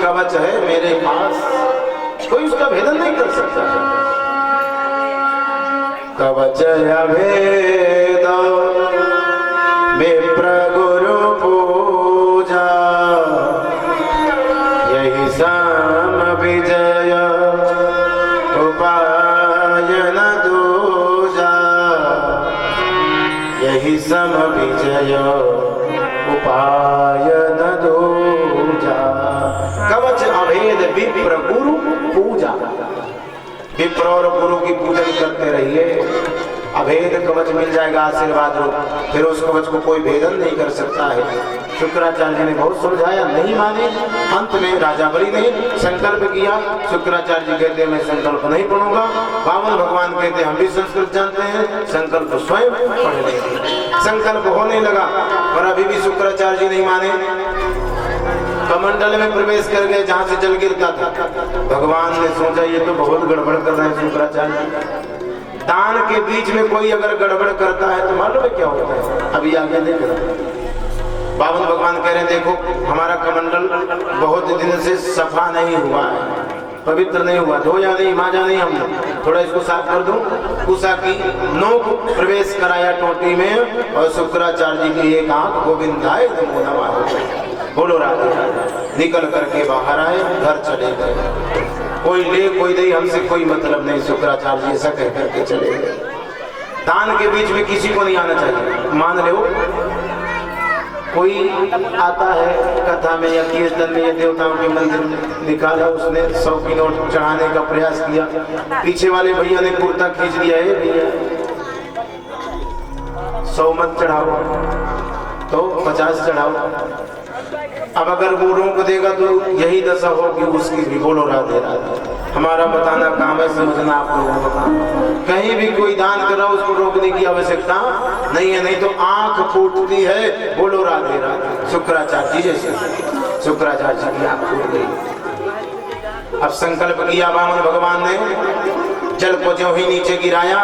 कवच है मेरे पास, कोई उसका भेदन नहीं कर सकता। कवच अभेद विप्र गुरु पूजा, यही सम विजय उपाय न दूजा, यही सम विजय उपाय न दूजा। कवच अभेद विप्र गुरु पूजा, विप्र और गुरु की पूजन करते रहिए, अभेद कवच मिल जाएगा आशीर्वाद रूप, फिर उस कवच को कोई भेदन नहीं कर सकता है। शुक्राचार्य ने बहुत समझाया, नहीं माने। अंत में राजा बलि ने संकल्प किया। शुक्राचार्य जी कहते मैं संकल्प नहीं पढ़ूंगा। वामन भगवान कहते हम भी संस्कृत जानते हैं, संकल्प स्वयं पढ़ लेंगे। संकल्प होने लगा, पर अभी भी शुक्राचार्य जी नहीं माने। कमंडल में प्रवेश कर गए जहां से जल गिरता था। भगवान ने सोचा ये तो बहुत गड़बड़ कर रहे हैं शुक्राचार्य। दान के बीच में कोई अगर गड़बड़ करता है तो मालूम है क्या होता है, अभी आगे देख रहा। बावन भगवान कह रहे हैं देखो हमारा कमंडल बहुत दिन से सफा नहीं हुआ है, पवित्र नहीं हुआ, धोया नहीं, मांजा नहीं हमने, थोड़ा इसको साफ कर दूं। कुशा की नोक प्रवेश कराया टोटी में, और शुक्राचार्य जी की एक आंख गोविंदाय नमो नमः बोलो राधे राधे निकल करके बाहर आए, घर चले गए। कोई ले कोई दे, हमसे कोई मतलब नहीं। शुक्राचार्य जी ऐसा कह करके चले गए। दान के बीच में किसी को नहीं आना चाहिए। मान लो कोई आता है कथा में या कीर्तन में या देवताओं के मंदिर में, निकाला उसने 100 की नोट चढ़ाने का प्रयास किया, पीछे वाले भैया ने कुर्ता खींच दिया, है भैया 100 मत चढ़ाओ तो 50 चढ़ाओ। अब अगर वो रोक देगा तो यही दशा होगी उसकी भी। बोलो राधे राधे। हमारा बताना काम है, समझना आप लोगों का काम। कहीं भी कोई दान कर रहा हो उसको रोकने की आवश्यकता नहीं है, नहीं तो आंख फूटती है। बोलो राधे राधे। शुक्राचार्य जी जैसे शुक्राचार्य जी की आंख फूट गई। अब संकल्प किया वामन भगवान ने, जल को ज्यों ही नीचे गिराया,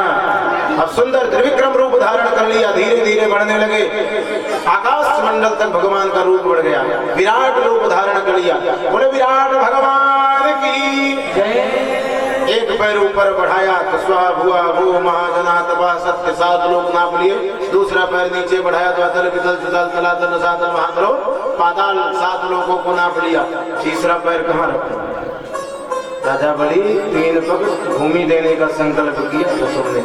अब सुंदर त्रिविक्रम रूप धारण कर लिया। धीरे धीरे बढ़ने लगे, आकाश मंडल तक भगवान का रूप बढ़ गया, विराट रूप धारण कर लिया। बोले विराट भगवान की जय। एक पैर ऊपर बढ़ाया तो स्वा भुआ भू महाजना तपा सत्य 7 लोग नाप लिए। दूसरा पैर नीचे बढ़ाया तो अतल वितल सुतल तलातल सातल महातल पाताल 7 लोगों को नाप लिया। तीसरा पैर कहाँ रखा? राजा बलि 3 पग भूमि देने का संकल्प किया तो सुनने,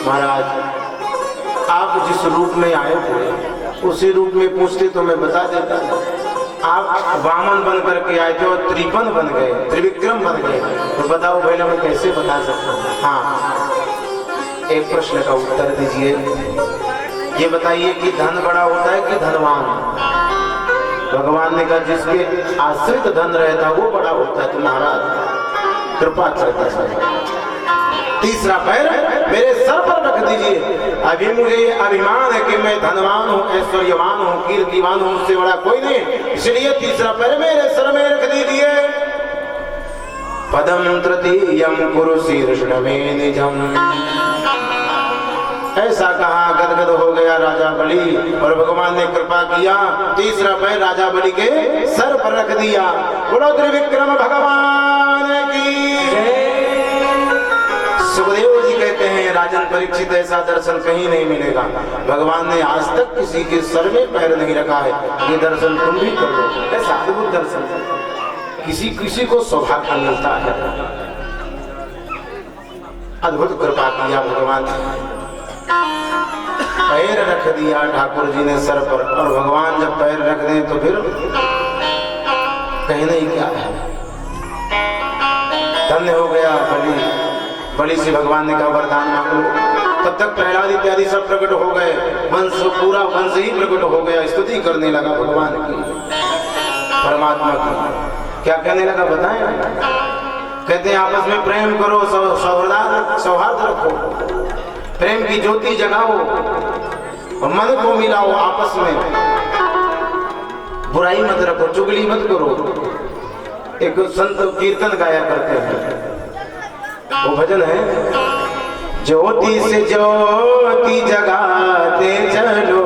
महाराज आप जिस रूप में आए थे उसी रूप में पूछते तो मैं बता देता। आप वामन बन करके आए थे और त्रिपन बन गए, त्रिविक्रम बन गए, तो बताओ भैया मैं कैसे बता सकता हूँ? हाँ, एक प्रश्न का उत्तर दीजिए। ये बताइए कि धन बड़ा होता है कि धनवान? भगवान ने कहा जिसके आश्रित धन रहता वो बड़ा होता है। तो महाराज कृपा करता है। तीसरा पैर मेरे सर पर रख दीजिए। अभी मुझे अभिमान है कि मैं धनवान हूँ, ऐश्वर्यवान हूँ, कीर्तिवान हूँ, उससे बड़ा कोई नहीं, इसलिए तीसरा पैर मेरे सर में रख दीजिए। पदम तृतीयम कुरु शीर्षण में निजम। ऐसा कहा, गदगद हो गया राजा बलि, और भगवान ने कृपा किया, तीसरा पैर राजा बलि के सर पर रख दिया। बोलो त्रिविक्रम भगवान की। सुखदेव जी कहते हैं राजन परीक्षित ऐसा दर्शन कहीं नहीं मिलेगा। भगवान ने आज तक किसी के सर में पैर नहीं रखा है, ये दर्शन तुम भी कर लो। ऐसा अद्भुत दर्शन किसी किसी को सौभाग्य मिलता है। अद्भुत कृपा किया भगवान ने, पैर रख दिया ठाकुर जी ने सर पर। और भगवान जब पैर रख दें तो फिर कहना ही क्या है। धन्य हो गया बलि। बलि से भगवान ने कहा वरदान मांग लो। तब तक प्रहलाद इत्यादि सब प्रकट हो गए, वंश पूरा वंश ही प्रकट हो गया, स्तुति करने लगा भगवान की, परमात्मा की। क्या कहने लगा बताएं? कहते हैं आपस में प्रेम करो, सौहार्द रखो, प्रेम की ज्योति जगाओ, मन को मिलाओ आपस में, बुराई मत रखो, चुगली मत करो। एक संत कीर्तन गाया करते हैं, वो भजन है, ज्योति से ज्योति जगाते चलो,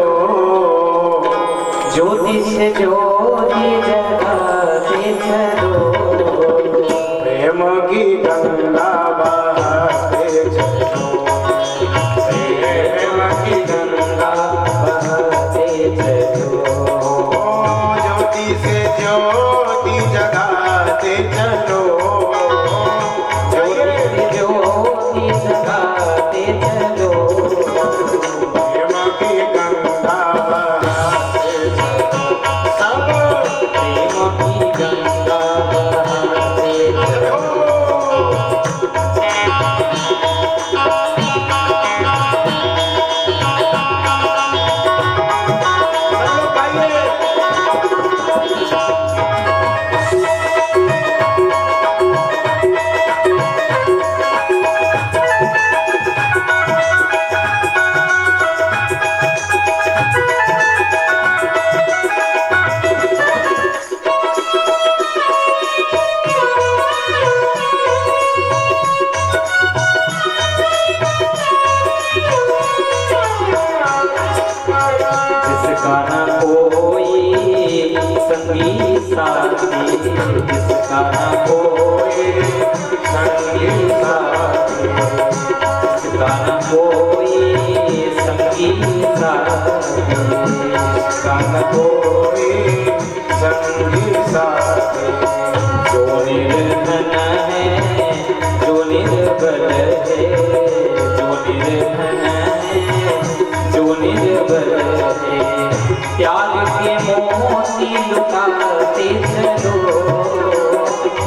ज्योति से ज्योति जगाते चलो, साथी, जिसका न कोई संगी साथी, जिसका न कोई संगी साथी, जिसका न कोई संगी साथी। जो निर्धन है, जो निर्बल है, जो निर्धन है, जो निर्बल है, प्यार के मोती लुटाते चलो,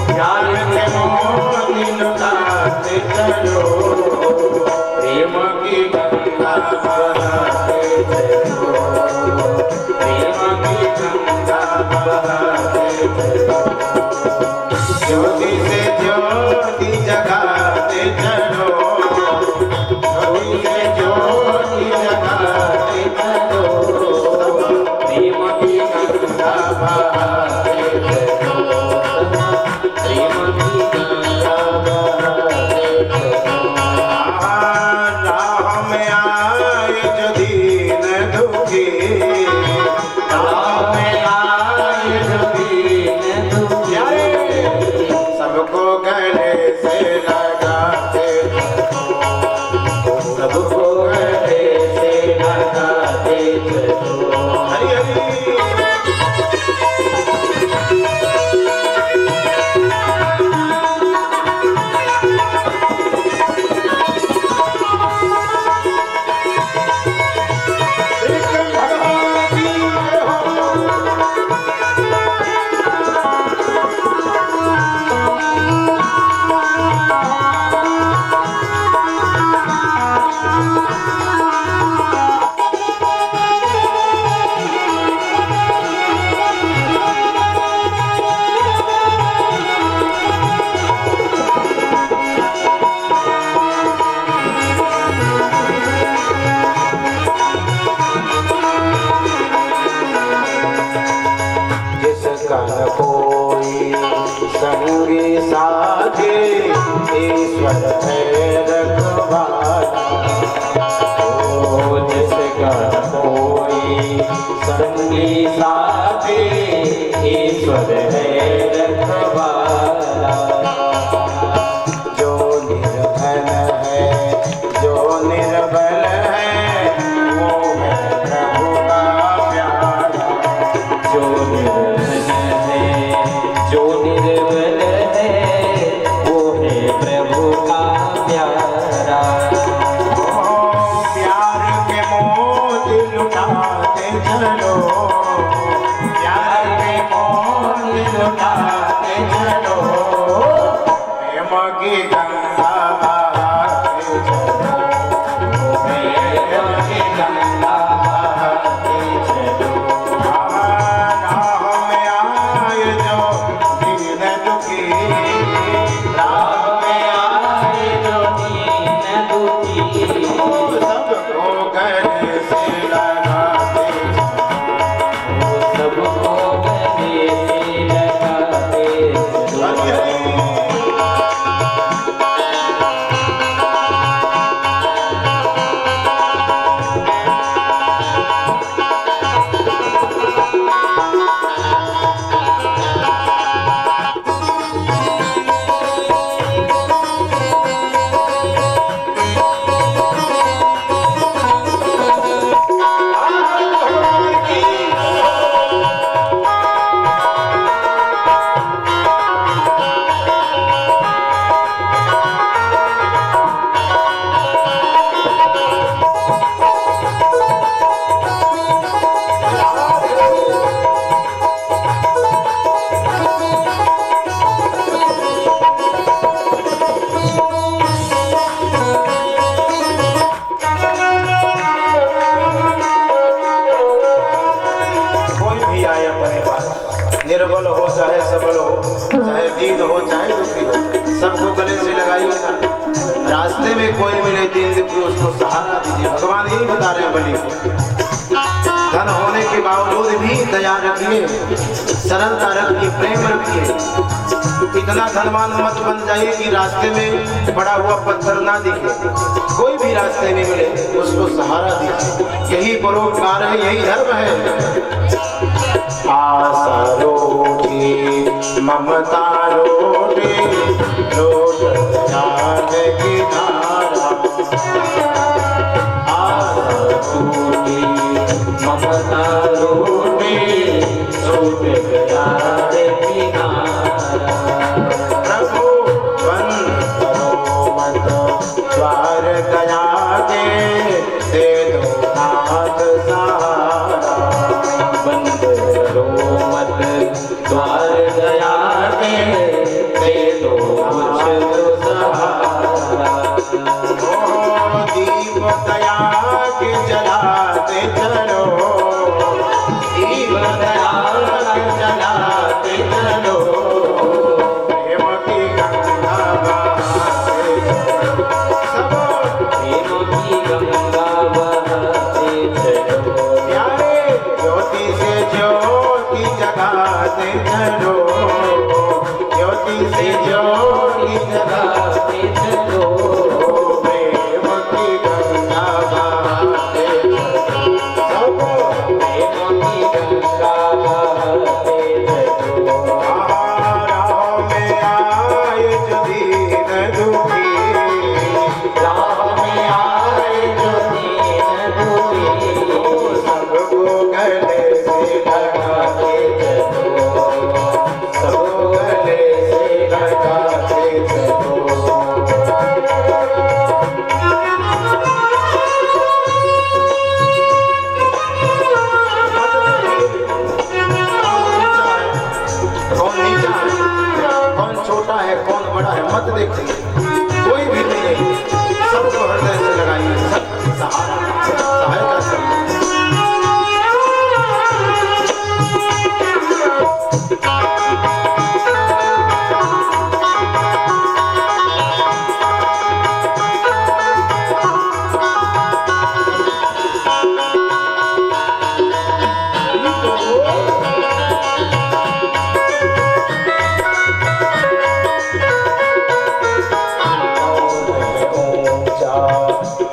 प्यार के मोती लुटाते चलो, प्रेम की गंगा बहाते चलो, प्रेम की गंगा बहाते चलो, ज्योति से ज्योति जगाते चलो, ज्योति से ज्योति जगाते चलो, प्रेम की गंगा बहाते चलो, प्रेम की गंगा बहाते चलो। राह में आए जो दीन दुखी, राह में आए जो दीन दुखी, सबको गले से लगाते चलो, सबको गले से लगाते चलो। हरि हरि। जिसका न कोई संगी साथी, ईश्वर है रखवाला। ओ जिसका न कोई संगी साथी, ईश्वर है रखवाला। जो निर्धन है, जो निर्बल है, वो है प्रभु का प्यारा। जो निर्धन है, जो निर्बल है, वो है प्रभु का प्यारा। प्यार के मोती लुटाते चलो, प्यार के मोती लुटाते चलो, प्रेम की गंगा बहाते चलो, प्रेम की गंगा बहाते चलो। राह में आए जो दीन दुखी, राह में आए जो दीन दुखी, सबको गले से लगाते चलो, सबको गले से लगाते चलो। निर्बल हो चाहे सबल हो, चाहे दीन हो चाहे दुखी हो, सबको गले से लगाइएगा। रास्ते में कोई मिले दीन दुखी, उसको सहारा दीजिए। भगवान यही बता रहे हैं बलि को। धन होने के बावजूद भी दया रखिए, सरलता रखिए, प्रेम रखिए। इतना धनवान मत बन जाइए कि रास्ते में पड़ा हुआ पत्थर ना दिखे। कोई भी रास्ते में मिले उसको सहारा दीजिए। यही परोपकार है, यही धर्म है। आशा रोटी ममता रोटे लोट याद किनारा टूटी ममता रोटे सूट गया रे किनारा। प्रभु बंद करो मत द्वार दया के, दे दो नाथ सहारा। बंद करो मत द्वार दया के, दे दो कुछ सहारा। दीप दया के जलाते चलो, दीप दया के जलाते चलो, प्रेम की गंगा बहाते चलो, सब प्रेम की गंगा बहाते चलो। प्यारे ज्योति से ज्योति जगाते चलो, ज्योति से ज्योति जगाते चलो, प्रेम की गंगा बहाते चलो, सब प्रेम की गंगा बहाते चलो। राह में आए जो दीन दुखी, राह में आए जो दीन दुखी, सबको गले से लगाते चलो, सबको गले से लगाते चलो। कौन नीचा है, कौन छोटा है, कौन बड़ा है, मत देखिए, कोई भी नहीं है, सबको हृदय से लगाइए, सब सहारा सहायता करिए।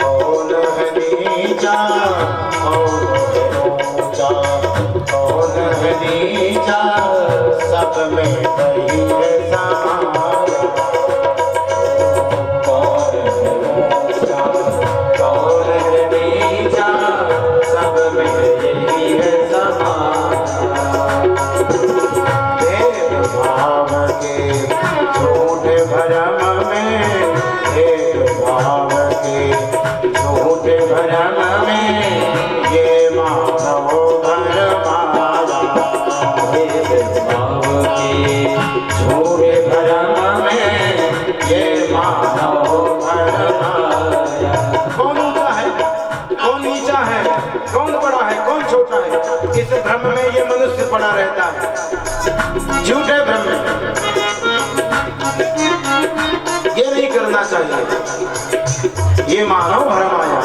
कौन है नीचा, कौन है ऊंचा, कौन है नीचा, सब में वही है सहारा। कौन है ऊंचा, कौन है नीचा, सब में यही है सहारा। भेदभाव के झूठे भरम में, भेदभाव के झूठे भरम में, ये मानव भरमाया। भेदभाव के झूठे भरम में, ये मानव भरमाया। कौन ऊंचा है, कौन नीचा है, कौन बड़ा है, कौन छोटा है, इस भ्रम में ये मनुष्य पड़ा रहता है, झूठे भ्रम में। ये नहीं करना चाहिए, ये मानव भ्रम आया।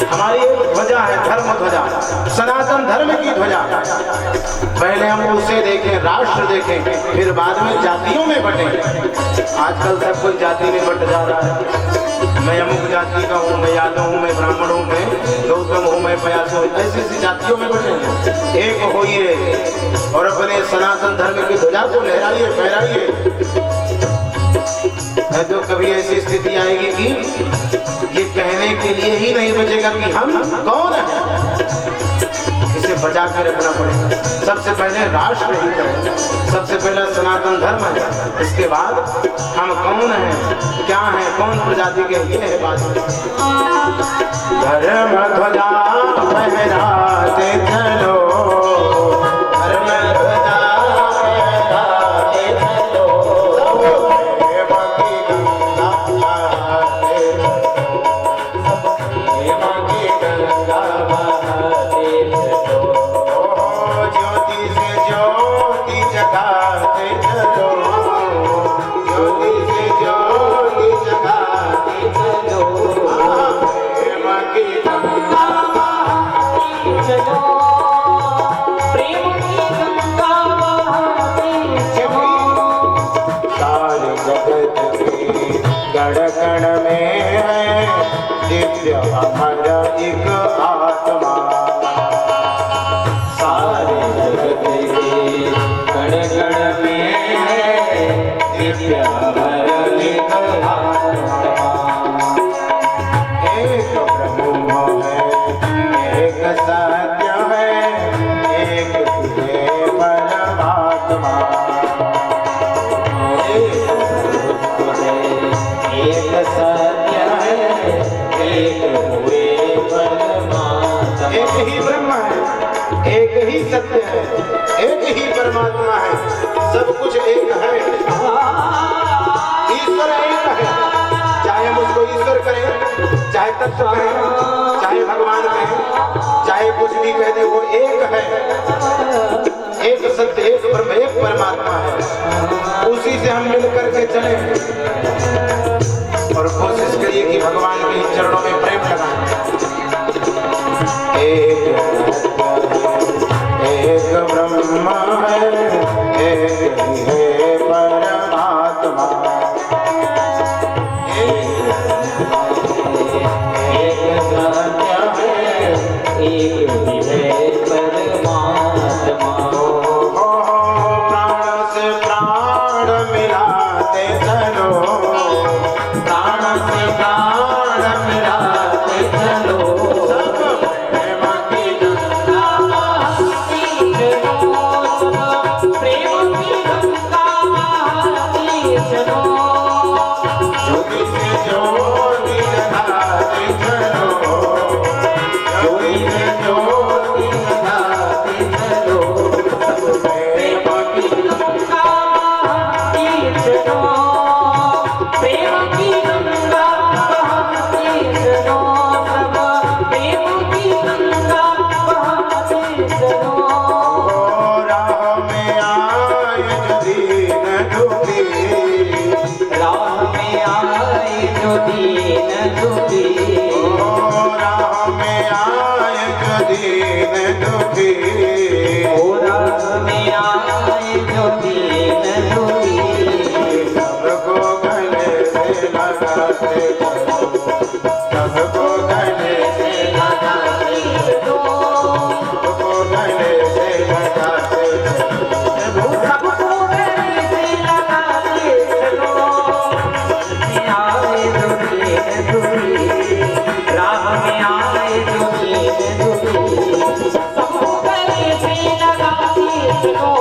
हमारी एक ध्वजा है, धर्म ध्वजा, सनातन धर्म की ध्वजा। पहले हम उसे देखें, राष्ट्र देखें, फिर बाद में जातियों में बटें। आजकल सब कोई जाति में बट जा रहा है, मैं अमुक जाति का हूँ, मैं यादव हूँ, मैं ब्राह्मण हूँ, मैं गौतम हूँ, मैं पयासो हूँ, ऐसी ऐसी जातियों में बटे। एक होइए और अपने सनातन धर्म की ध्वजा को लहराइए, फहराइए। है तो कभी ऐसी स्थिति आएगी कि ये कहने के लिए ही नहीं बचेगा कि हम कौन हैं, इसे बचा कर रखना पड़ेगा। सबसे पहले राष्ट्र ही है, सबसे पहला सनातन धर्म है, इसके बाद हम कौन हैं, क्या हैं, कौन प्रजाति के, ये है बात। धर्म ध्वजा फहराते चलो, धर्म ध्वजा फहराते चलो, प्रेम की गंगा बहाते चलो, प्रेम की गंगा बहाते चलो। ज्योति से ज्योति जगाते चलो, ज्योति से ज्योति जगाते चलो, प्रेम की गंगा बहाते चलो, प्रेम की गंगा बहाते चलो। सारे जगत के कण कण में है दिव्य अमर एक आत्मा। सारे जगत के कण गण में दिव्य वर्णित आत्मा। एक ब्रह्म है, एक सत्य है, एक है परमात्मा। एक सत्य है, एक हुए परमात्मा। एक ही ब्रह्म है, एक ही सत्य है, एक ही परमात्मा है, सब कुछ एक है। ईश्वर एक है, चाहे हम उसको ईश्वर करें, चाहे तत्व कहें, चाहे भगवान कहें, चाहे कुछ भी कह दे, वो एक है। एक सत्य, एक ब्रह्म, एक परमात्मा है। उसी से हम मिल करके चले और कोशिश करिए कि भगवान के इन चरणों में प्रेम लगाएं। एक ब्रह्म है, एक ही है परमात्मा। एक सत्य है, एक है परमात्मा। प्राण से प्राण मिलाते चलो, प्राण से प्राण मिलाते चलो, सब प्रेम की गंगा बहती चलो, सब प्रेम की गंगा बहती चलो। ज्योति से ज्योति जगाते चलो, ज्योति से ज्योति जगाते चलो, सब प्रेम की गंगा बहती चलो, प्रेम की गंगा बहती चलो, सब प्रेम की गंगा बहती चलो। राह में आए जो दीन दुखी, राह में आए जो दीन दुखी, राह में आए जो दीन दुखी, राह में आए जो दीन दुखी, सबको गले से लगाते चलो, सबको गले से लगाते चलो, सबको गले से लगाते चलो। सबको गले से लगाते चलो। आए जो दीन दुखी, राह में आए जो दीन दुखी, सबको गले से लगाते चलो,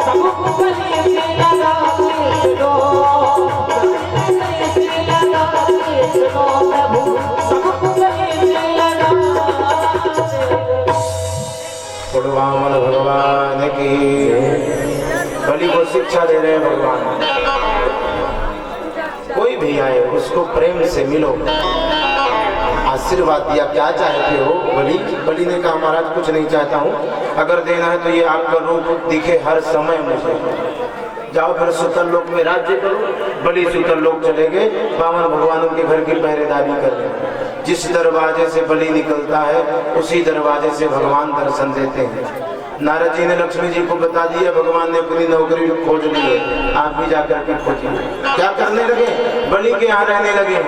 सबको गले से लगाते चलो, गले से लगाते चलो प्रभु, सबको गले से लगाते चलो। वामन भगवान की बलि को शिक्षा दे रहे हैं भगवान। कोई भी आए उसको प्रेम से मिलो, आशीर्वाद दिया। क्या चाहते हो बलि? बलि ने कहा महाराज कुछ नहीं चाहता हूँ, अगर देना है तो ये आपका रूप दिखे हर समय मुझे। जाओ फिर सुतल लोक में राज्य करो। बलि सुतल लोक चले गए, वामन भगवान उनके घर की पहरेदारी कर रहे। जिस दरवाजे से बलि निकलता है उसी दरवाजे से भगवान दर्शन देते हैं। नारद जी ने लक्ष्मी जी को बता दिया, भगवान ने अपनी नौकरी खोज ली है, आप भी जाकर के खोजिए। क्या करने लगे? बलि के यहाँ रहने लगे।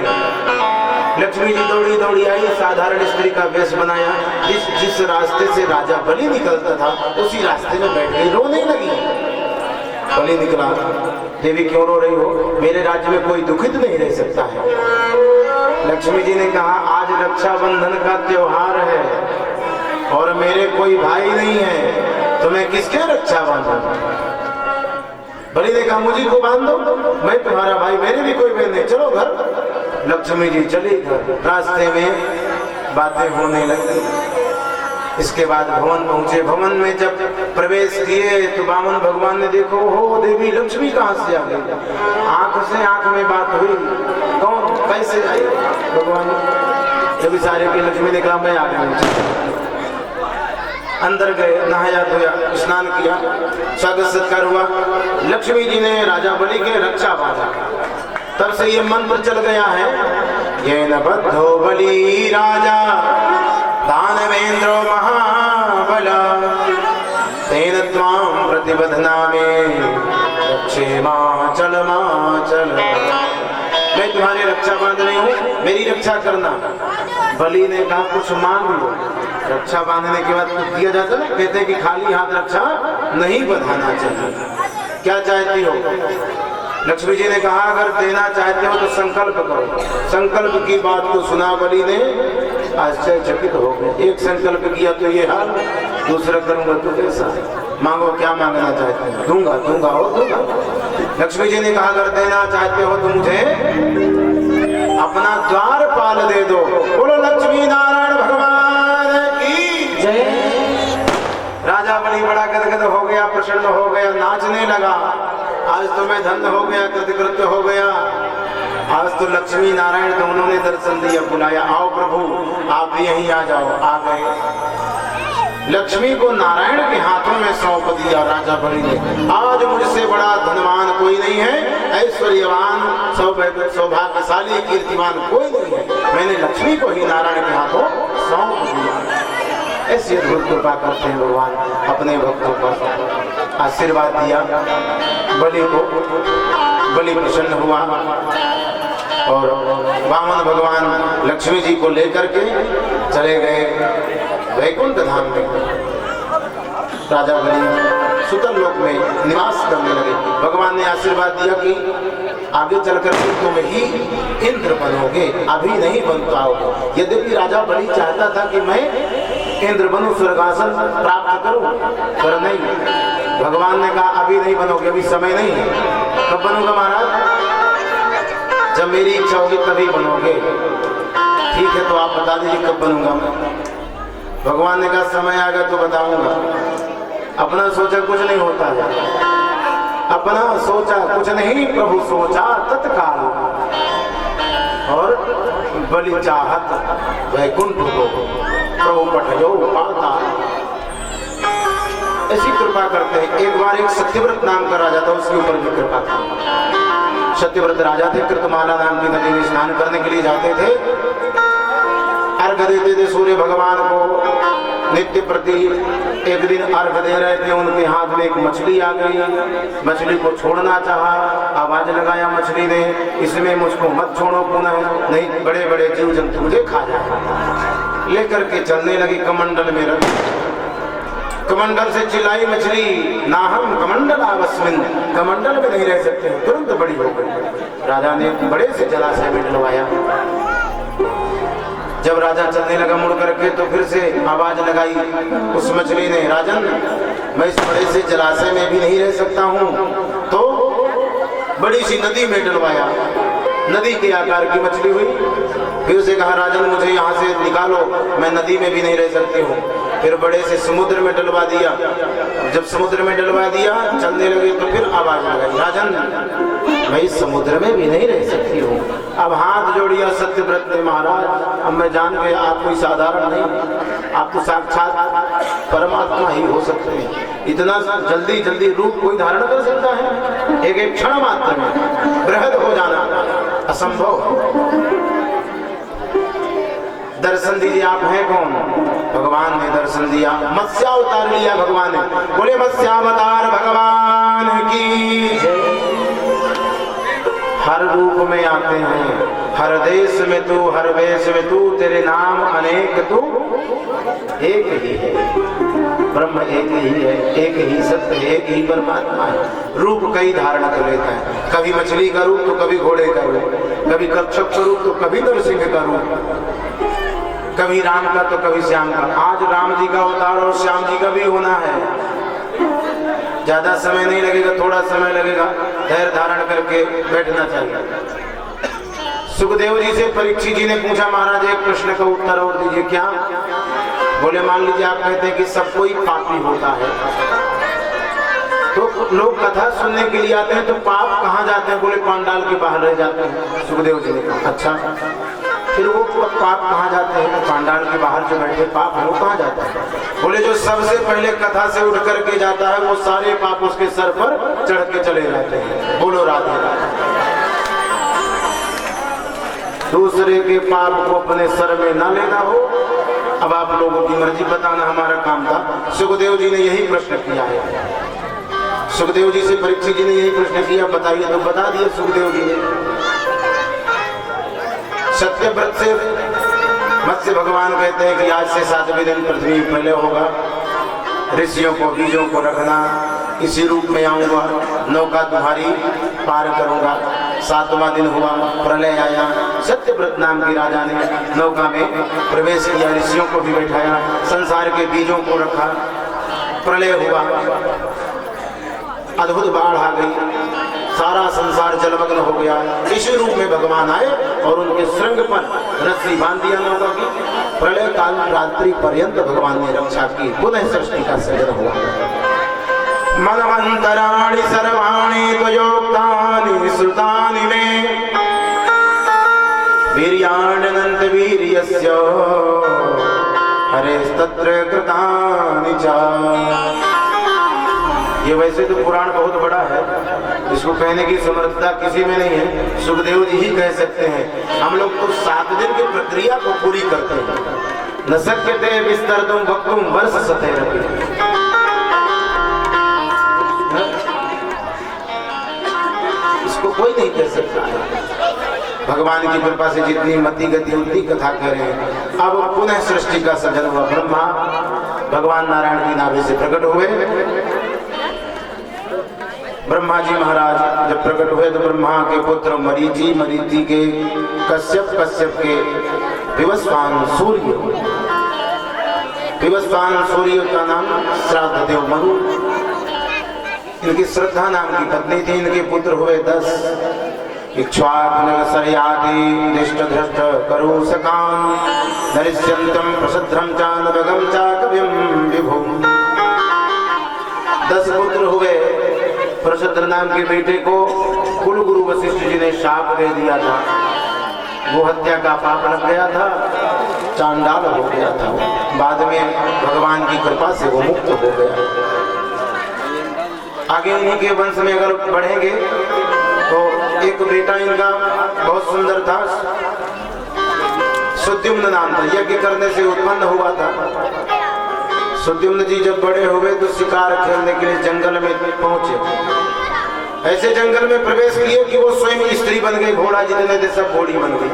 लक्ष्मी जी दौड़ी दौड़ी आई, साधारण स्त्री का वेश बनाया, जिस रास्ते से राजा बलि निकलता था उसी रास्ते में बैठ गई, रोने लगी। बलि निकला, देवी क्यों रो रही हो? मेरे राज्य में कोई दुखित नहीं रह सकता है। लक्ष्मी जी ने कहा आज रक्षाबंधन का त्योहार है और मेरे कोई भाई नहीं है, तो मैं किसके रक्षा बांधूं? बलि ने कहा मुझे को बांध दो, मैं तुम्हारा भाई, मेरे भी कोई बहन नहीं, चलो घर। लक्ष्मी जी चली घर, रास्ते में बातें होने लगी। इसके बाद भवन पहुंचे। भवन में जब प्रवेश किए तो वामन भगवान ने देखो हो देवी लक्ष्मी कहाँ से आ गई? आंख से आंख में बात हुई, कौन कैसे आई? भगवान जब सारे की लक्ष्मी ने कहा मैं आ गई। अंदर गए, नहाया धोया, स्नान किया, स्वागत सत्कार हुआ। लक्ष्मी जी ने राजा बलि के रक्षा बांधा। तब से ये मंत्र चल गया है, ये न बद्धो बलि राजा दानवेंद्रो महाबल तेन त्वां प्रतिबध्नामि रक्षेमाचल माचल। मैं तुम्हारी रक्षा बांध रही हूँ, मेरी रक्षा करना। बलि ने कहा कुछ मांग लो। रक्षा बांधने के बाद कुछ दिया जाता है, कहते हैं कि खाली हाथ रक्षा नहीं बढ़ाना चाहिए। क्या चाहती हो? लक्ष्मी जी ने कहा अगर देना चाहते हो तो संकल्प करो। संकल्प की बात को सुना बलि ने आश्चर्यचकित हो गए। एक संकल्प किया तो ये हाल, दूसरा करूंगा तो कैसा? मांगो, क्या मांगना चाहते हो? दूंगा दूंगा और दूंगा। लक्ष्मी जी ने कहा अगर देना चाहते हो तो मुझे अपना द्वारपाल दे दो। बोलो लक्ष्मी नारायण भगवान की जय। राजा बलि बड़ा गदगद हो गया, प्रसन्न हो गया, नाचने लगा। आज तो मैं धन्य हो गया, कृतकृत्य हो गया। आज तो लक्ष्मी नारायण दोनों ने दर्शन दिया, बुलाया, आओ प्रभु आप भी यहीं आ जाओ। आ गए। लक्ष्मी को नारायण के हाथों में सौंप दिया राजा बलि ने। आज मुझसे बड़ा धनवान कोई नहीं है, ऐश्वर्यवान, सौभाग्यशाली, कीर्तिमान कोई नहीं है। मैंने लक्ष्मी को ही नारायण के हाथों सौंप दिया। ऐसी अद्भुत कृपा करते हैं भगवान अपने भक्तों पर। आशीर्वाद दिया बलि को, बलि प्रसन्न हुआ और वामन भगवान लक्ष्मी जी को लेकर के चले गए वैकुंठ धाम में। राजा बलि सुतल लोक में निवास करने लगे। भगवान ने आशीर्वाद दिया कि आगे चलकर तुम ही इंद्र बनोगे, अभी नहीं बन पाओगे। यद्यपि राजा बलि चाहता था कि मैं इंद्र बनूं, स्वर्गासन प्राप्त करूं, पर नहीं, भगवान ने कहा अभी नहीं बनोगे, अभी समय नहीं है। कब बनूंगा महाराज? जब मेरी इच्छा होगी तभी बनोगे। ठीक है, तो आप बता दीजिए कब बनूंगा मैं? भगवान ने कहा समय आ गया तो बताऊंगा। अपना सोचा कुछ नहीं होता है, अपना सोचा कुछ नहीं, प्रभु सोचा तत्काल। और बलि चाहत वैकुंठ को प्रभु पठयो पाताल। ऐसी कृपा करते हैं। एक बार एक सत्यव्रत नाम का राजा था, उसके ऊपर भी कृपा था। सत्यव्रत राजा थे, कृतमाला नाम की नदी में स्नान करने के लिए जाते थे। अर्घ देते थे सूर्य भगवान को नित्य प्रति। एक दिन अर्घ दे रहे थे, उनके हाथ में एक मछली आ गई। मछली को छोड़ना चाहा, आवाज लगाया मछली ने, इसमें मुझको मत छोड़ो पुनः, नहीं बड़े बड़े जीव जंतु मुझे खा जाए। लेकर के चलने लगी, कमंडल में रख। कमंडल से चिल्लाई मछली, ना हम कमंडल आवस्मिन, कमंडल में नहीं रह सकते। तुरंत बड़ी हो गई। राजा ने बड़े से जलाशय में डलवाया। जब राजा चलने लगा मुड़ करके तो फिर से आवाज लगाई उस मछली ने, राजन मैं इस बड़े से जलाशय में भी नहीं रह सकता हूँ। तो बड़ी सी नदी में डलवाया, नदी के आकार की मछली हुई। फिर उसे कहा राजन मुझे यहाँ से निकालो, मैं नदी में भी नहीं रह सकती हूँ। फिर बड़े से समुद्र में डलवा दिया। जब समुद्र में डलवा दिया, चलने लगे तो फिर आवाज लगाई, राजन मैं इस समुद्र में भी नहीं रह सकती हूँ। अब हाथ जोड़िया सत्यव्रत ने, महाराज अब मैं जान गया आप कोई साधारण नहीं, आप तो साक्षात परमात्मा ही हो सकते हैं। इतना जल्दी जल्दी रूप कोई धारण कर सकता है? एक एक क्षण मात्र में बृहद हो जाना असंभव। दर्शन दीजिए, आप हैं कौन? भगवान ने दर्शन दिया, मत्स्यावतार लिया भगवान ने। बोले मत्स्यावतार भगवान की। हर रूप में आते हैं, हर देश में तू, हर वेश में तू, तेरे नाम अनेक तू एक ही है। ब्रह्म एक ही है, एक ही सत्य, एक ही परमात्मा है। रूप कई धारण कर लेता है, कभी मछली का रूप तो कभी घोड़े का रूप, कभी कच्छप का रूप तो कभी नरसिंह का रूप, कभी राम का तो कभी श्याम का। आज राम जी का अवतार और श्याम जी का भी होना है। ज्यादा समय नहीं लगेगा, थोड़ा समय लगेगा। धैर्य धारण करके बैठना चाहिए। सुखदेव जी से परीक्षित जी ने पूछा, महाराज एक प्रश्न का उत्तर और दीजिए। क्या? बोले मान लीजिए आप कहते हैं कि सब कोई पापी होता है, तो लोग कथा सुनने के लिए आते हैं, तो पाप कहाँ जाते हैं? बोले पांडाल के बाहर रह जाते हैं। सुखदेव जी ने कहा अच्छा, फिर वो पाप कहाँ जाते हैं? पांडाल के बाहर जो बैठे पाप है वो कहाँ जाता है? बोले जो सबसे पहले कथा से उठ करके जाता है वो सारे पाप उसके सर पर चढ़ के चले जाते हैं। बोलो राधे राधे। दूसरे के पाप को अपने सर में न लेना हो। अब आप लोगों की मर्जी, बताना हमारा काम था। सुखदेव जी ने यही प्रश्न किया है। सुखदेव जी से परीक्षित जी ने यही प्रश्न किया, बताइए। तो बता दिया सुखदेव जी ने। सत्यव्रत से मत्स्य भगवान कहते हैं कि आज से 7वें दिन पृथ्वी पहले होगा। ऋषियों को बीजों को रखना, इसी रूप में आऊंगा, नौका तुम्हारी पार करूंगा। 7वां दिन हुआ, प्रलय आया, सत्यव्रत नाम के राजा ने नौका में प्रवेश किया, ऋषियों को भी बैठाया, संसार के बीजों को रखा, प्रलय हुआ, अद्भुत बाढ़ आ गई, सारा संसार जलमग्न हो गया। इसी रूप में भगवान आए और उनके श्रृंग पर रस्सी बांध दिया नौका की। प्रलय काल रात्रि पर्यंत भगवान ने रक्षा की, पुनः सृष्टि का सृजन हुआ। मनवंतराणि सर्वाणि त्वयोक्तानि श्रुतानि मे वीर्याणनन्त वीर्यस्य हरेस्तत्र कृतानि च। ये वैसे तो पुराण बहुत बड़ा है, इसको कहने की समर्थता किसी में नहीं है, सुखदेव जी ही कह सकते हैं। हम लोग तो 7 दिन की प्रक्रिया को पूरी करते हैं। न शक्यते विस्तरतुं वक्तुं वर्ष सतैरपि। इसको कोई नहीं कह सकता है। भगवान की कृपा से जितनी मति गति उतनी कथा कह रहे हैं। अब पुनः सृष्टि का सृजन हुआ। ब्रह्मा भगवान नारायण की नाभि से प्रकट हुए। ब्रह्मा जी महाराज जब प्रकट हुए तो ब्रह्मा के पुत्र मरीचि, मरीचि के कश्यप, कश्यप के विवस्वान सूर्य, विवस्वान सूर्य का नाम श्राद्ध देव मनु, इनकी श्रद्धा नाम की पत्नी थी। इनके पुत्र हुए 10। इक्ष्वाकुनल सरयाति दृष्ट धृष्ट करु सकाम नरिष्यन्तं प्रसद्रं च नवगं च कविं विभुम्। 10 पुत्र हुए। प्रसद्र नाम के बेटे को कुल गुरु वशिष्ठ जी ने शाप दे दिया था, वो हत्या का पाप लग गया था, चांडाल हो गया था। बाद में भगवान की कृपा से वो मुक्त हो गया। आगे इन्हीं के वंश में अगर बढ़ेंगे तो एक बेटा इनका बहुत सुंदर था, सुद्युम्न नाम था, यज्ञ करने से उत्पन्न हुआ था। सुद्युम्न जी जब बड़े हुए तो शिकार खेलने के लिए जंगल में पहुंचे। ऐसे जंगल में प्रवेश किए कि वो स्वयं स्त्री बन गई, घोड़ा जितने थे सब घोड़ी बन गई।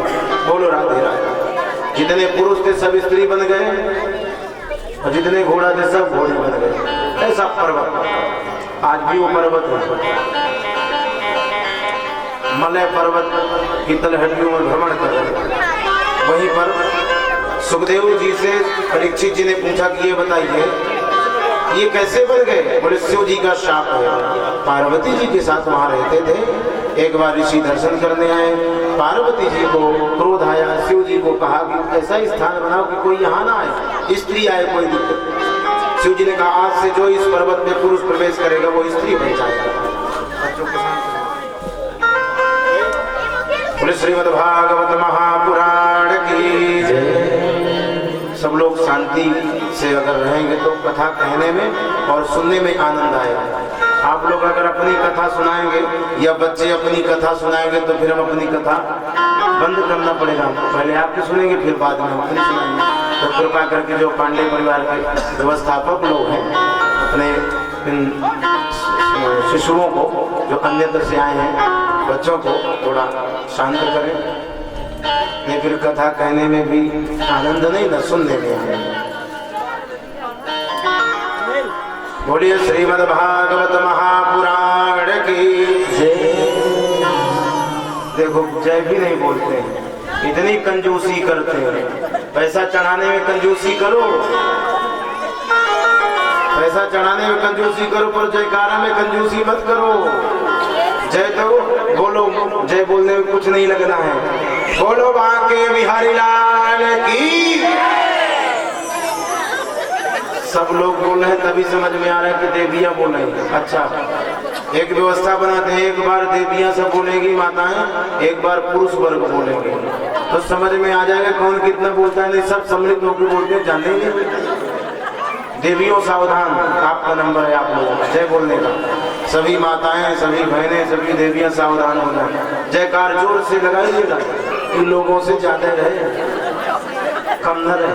बोलो राधे राधे। जितने पुरुष थे सब स्त्री बन गए और जितने घोड़ा थे सब घोड़ी बन गए। ऐसा पर्वत, आज भी वो पर्वत है, मलय पर्वत की तलहटियों में भ्रमण कर रहे। वहीं पर सुखदेव जी से परीक्षित जी ने पूछा कि ये बताइए ये कैसे बन गए? बोले शिव जी का शाप है। पार्वती जी के साथ वहां रहते थे। एक बार ऋषि दर्शन करने आए, पार्वती जी को क्रोध आया। शिव जी को कहा कि ऐसा स्थान बनाओ कि कोई यहाँ ना आए, स्त्री आए, कोई दिक्कत। शिव जी ने कहा आज से जो इस पर्वत में पुरुष प्रवेश करेगा वो स्त्री बन जाएगा। बोले श्रीमद् भागवत महापुराण की जय। सब लोग शांति से अगर रहेंगे तो कथा कहने में और सुनने में आनंद आएगा। आप लोग अगर अपनी कथा सुनाएंगे या बच्चे अपनी कथा सुनाएंगे तो फिर हम अपनी कथा बंद करना पड़ेगा। पहले आपकी सुनेंगे फिर बाद में हम अपनी सुनाएंगे। तो कृपा करके जो पांडे परिवार के व्यवस्थापक लोग हैं अपने इन शिशुओं को जो अन्यत्र से आए हैं बच्चों को थोड़ा शांत करें, नहीं फिर कथा कहने में भी आनंद नहीं न सुनने में आनंद। बोलिए श्रीमद् भागवत महापुराण की जय। देखो जय भी नहीं बोलते हैं, इतनी कंजूसी करते हैं। पैसा चढ़ाने में कंजूसी करो, पैसा चढ़ाने में कंजूसी करो, पर जयकारा में कंजूसी मत करो। जय तो बोलो, जय बोलने में कुछ नहीं लगना है। बोलो बांके बिहारी लाल की। सब लोग बोल रहे हैं तभी समझ में आ रहा है कि देवियां बोल रही हैं। अच्छा, एक व्यवस्था बनाते हैं, एक बार देवियां सब बोलेंगी माताएं, एक बार पुरुष वर्ग बोलेंगे, तो समझ में आ जाएगा कौन कितना बोलता है। नहीं सब सम्मिलित होकर बोलते हैं, जानते नहीं। देवियों सावधान, आपका नंबर है आप लोगों का जय बोलने का। सभी माताएं, सभी बहनें, सभी देवियां सावधान हो जाए। जयकार जोर से लगाइएगा, इन लोगों से ज्यादा रहे, कम न रहे।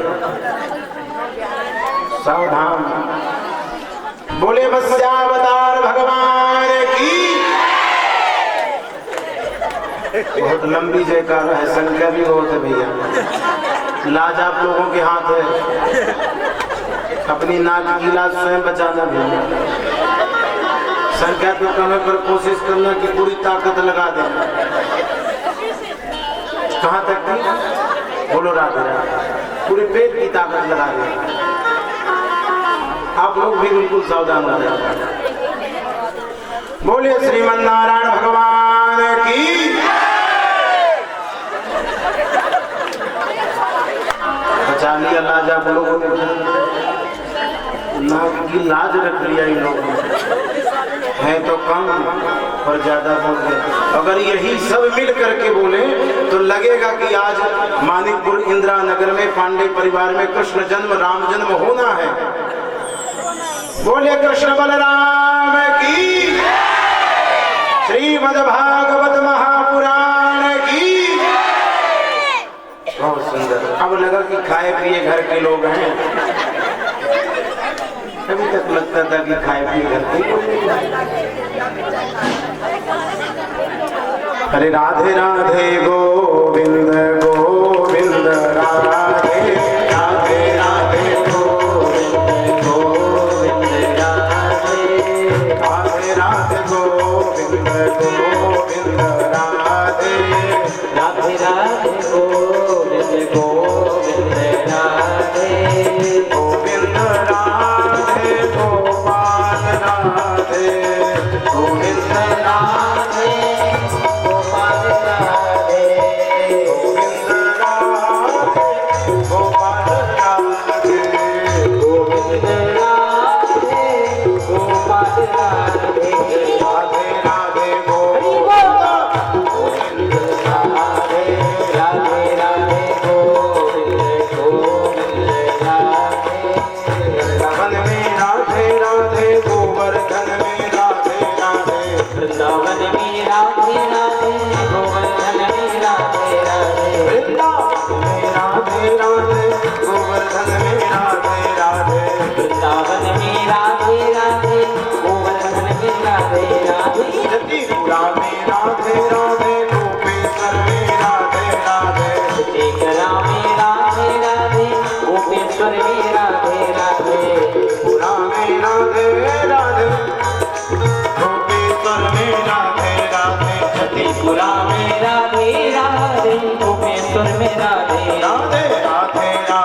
सावधान। बोले मत्स्यावतार भगवान की। बहुत लंबी जयकार है, संख्या भी बहुत है भैया। लाज आप लोगों के हाथ है। अपनी नाक की लाज स्वयं बचाना भी, संख्या तो कम पर कोशिश करना कि पूरी ताकत लगा दे। कहाँ तक की? बोलो राधे राधे। पूरे पेट की ताकत लगा दे। आप लोग भी बिल्कुल सावधान हो जाए। बोलिए श्रीमन नारायण भगवान की। बचा लिया लाज आप लोगों ने, नाक की लाज रख लिया इन लोगों ने। है तो कम और ज्यादा बोल गए। अगर यही सब मिल करके बोले तो लगेगा कि आज मानिकपुर इंदिरा नगर में पांडे परिवार में कृष्ण जन्म राम जन्म होना है। बोले कृष्ण बलराम की, श्रीमद्भागवत महापुराण की। बहुत सुंदर। अब लगा कि खाए पिए घर के लोग हैं। अभी तक लगता था कि खाए पिए घर के लोग। अरे राधे राधे गोविंद गोविंद राधे राधे राधे गोविंद गोविंद राधे राधे राधे गोविंद गोविंद राधे राधे राधे गोविंद गोविंद राधे गोविंद राधे गोपाल राधे गोविंद राधे गोपाल राधे गोविंद राधे गोपाल राधे गोविंद राधे गोपाल राधे राधे राधे गोविंद राधे राधे राधे गोविंद गोविंद राधे वृंदावन में राधे राधे गोवर्धन में राधे राधे वृंदावन में राधे राधे गोवर्धन में राधे राधे वृंदावन में राधे राधे गोवर्धन में राधे राधे वृंदावन में राधे राधे गोवर्धन में राधे राधे जतिपुरा में राधे राधे गोपेश्वर में राधे राधे जतिपुरा में राधे राधे गोपेश्वर में राधे राधे पुरा में राधे राधे गोपेश्वर में राधे राधे जतिपुरा में राधे राधे गोपेश्वर में राधे राधे राधे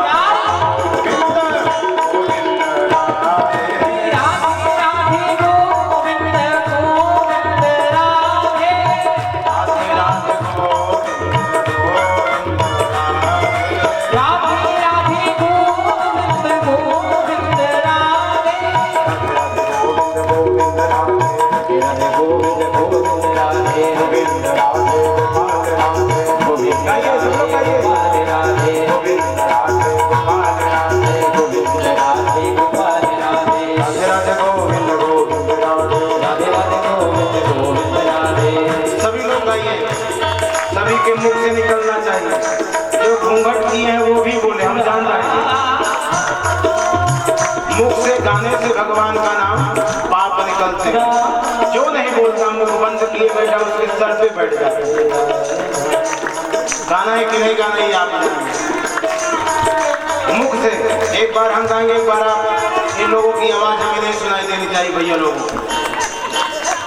सभी के मुख से निकलना चाहिए। जो घूंघट किए हैं वो भी बोले, हम जान रहे हैं। मुख से गाने से भगवान का नाम पाप निकलते हैं। जो नहीं बोलता मुख बंद किए बैठा उसके सर पे बैठ जाता। गाना है कि नहीं गाना, ही आप मुख से एक बार हम गाएंगे, एक बार आप। इन लोगों की आवाज हमें नहीं सुनाई देनी चाहिए भैया लोगों।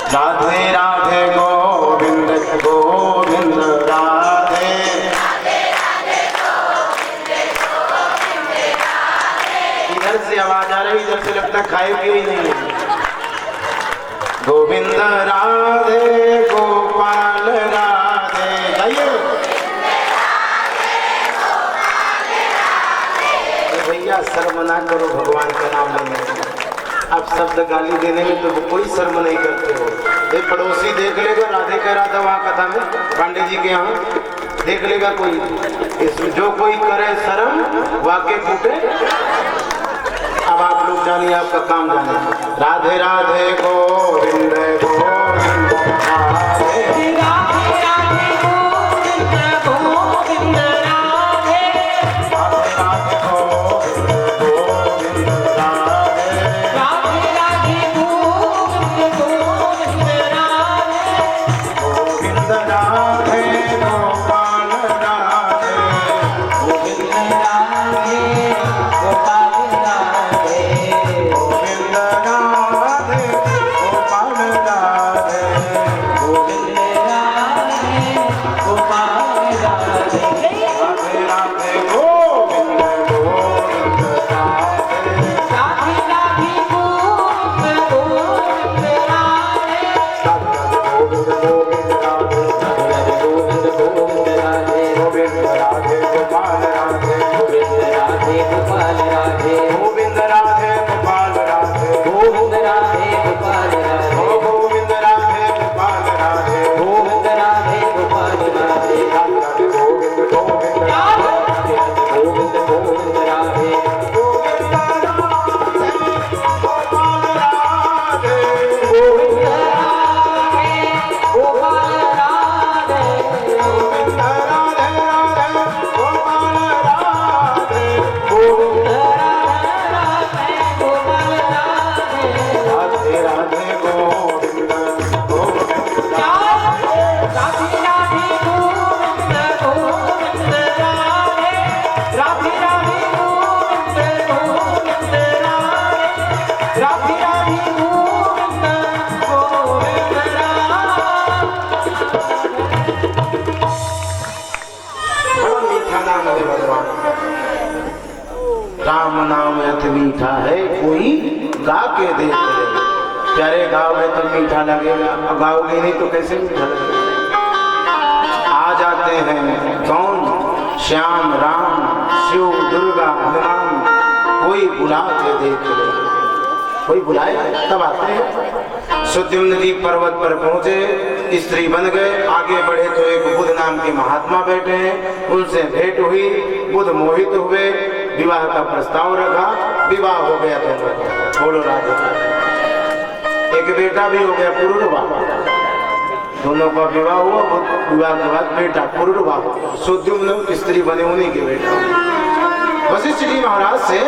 राधे राधे गोविंद गोविंद राधे इधर से आवाज आ रही, इधर से लगता खाए पिए ही नहीं। गोविंद राधे गोपाल राधे गाइए भैया। शर्म ना करो भगवान का नाम लेने में। आप शब्द गाली देने में तो कोई शर्म नहीं करते हो। एक पड़ोसी देख लेगा, राधे कह रहा था वहाँ कथा में पांडे जी के यहाँ, देख लेगा कोई। इसमें जो कोई करे शर्म वाके फूटे। अब आप लोग जानिए, आपका काम जाने। राधे राधे गोविंद गोविंद राधे राधे राधे गोविंद गोविंद राधे राधे राधे गोविंद गोविंद राधे राधे राधे गोविंद गोविंद राधे गोविंद राधे गोपाल राधे गोविंद राधे गोपाल राधे के देख ले। प्यारे गाओगे तो मीठा लगेगा, और गाओगे नहीं तो कैसे मीठा लगेगा। आ जाते हैं कौन, श्याम राम शिव दुर्गा हनुमान, कोई बुला के देख ले, कोई बुलाए तब आते हैं। सुद्युम्न जी पर्वत पर पहुंचे, स्त्री बन गए, आगे बढ़े तो एक बुद्ध नाम के महात्मा बैठे हैं, उनसे भेंट हुई, बुद्ध मोहित हुए, विवाह का प्रस्ताव रखा, विवाह हो गया दोनों का। बोलो राधे। एक बेटा भी हो गया पुरुरवा, दोनों का विवाह हुआ, विवाह के बाद बेटा पुरुरवा, सुद्युम्न स्त्री बने उन्हीं के बेटा। वशिष्ठ जी महाराज से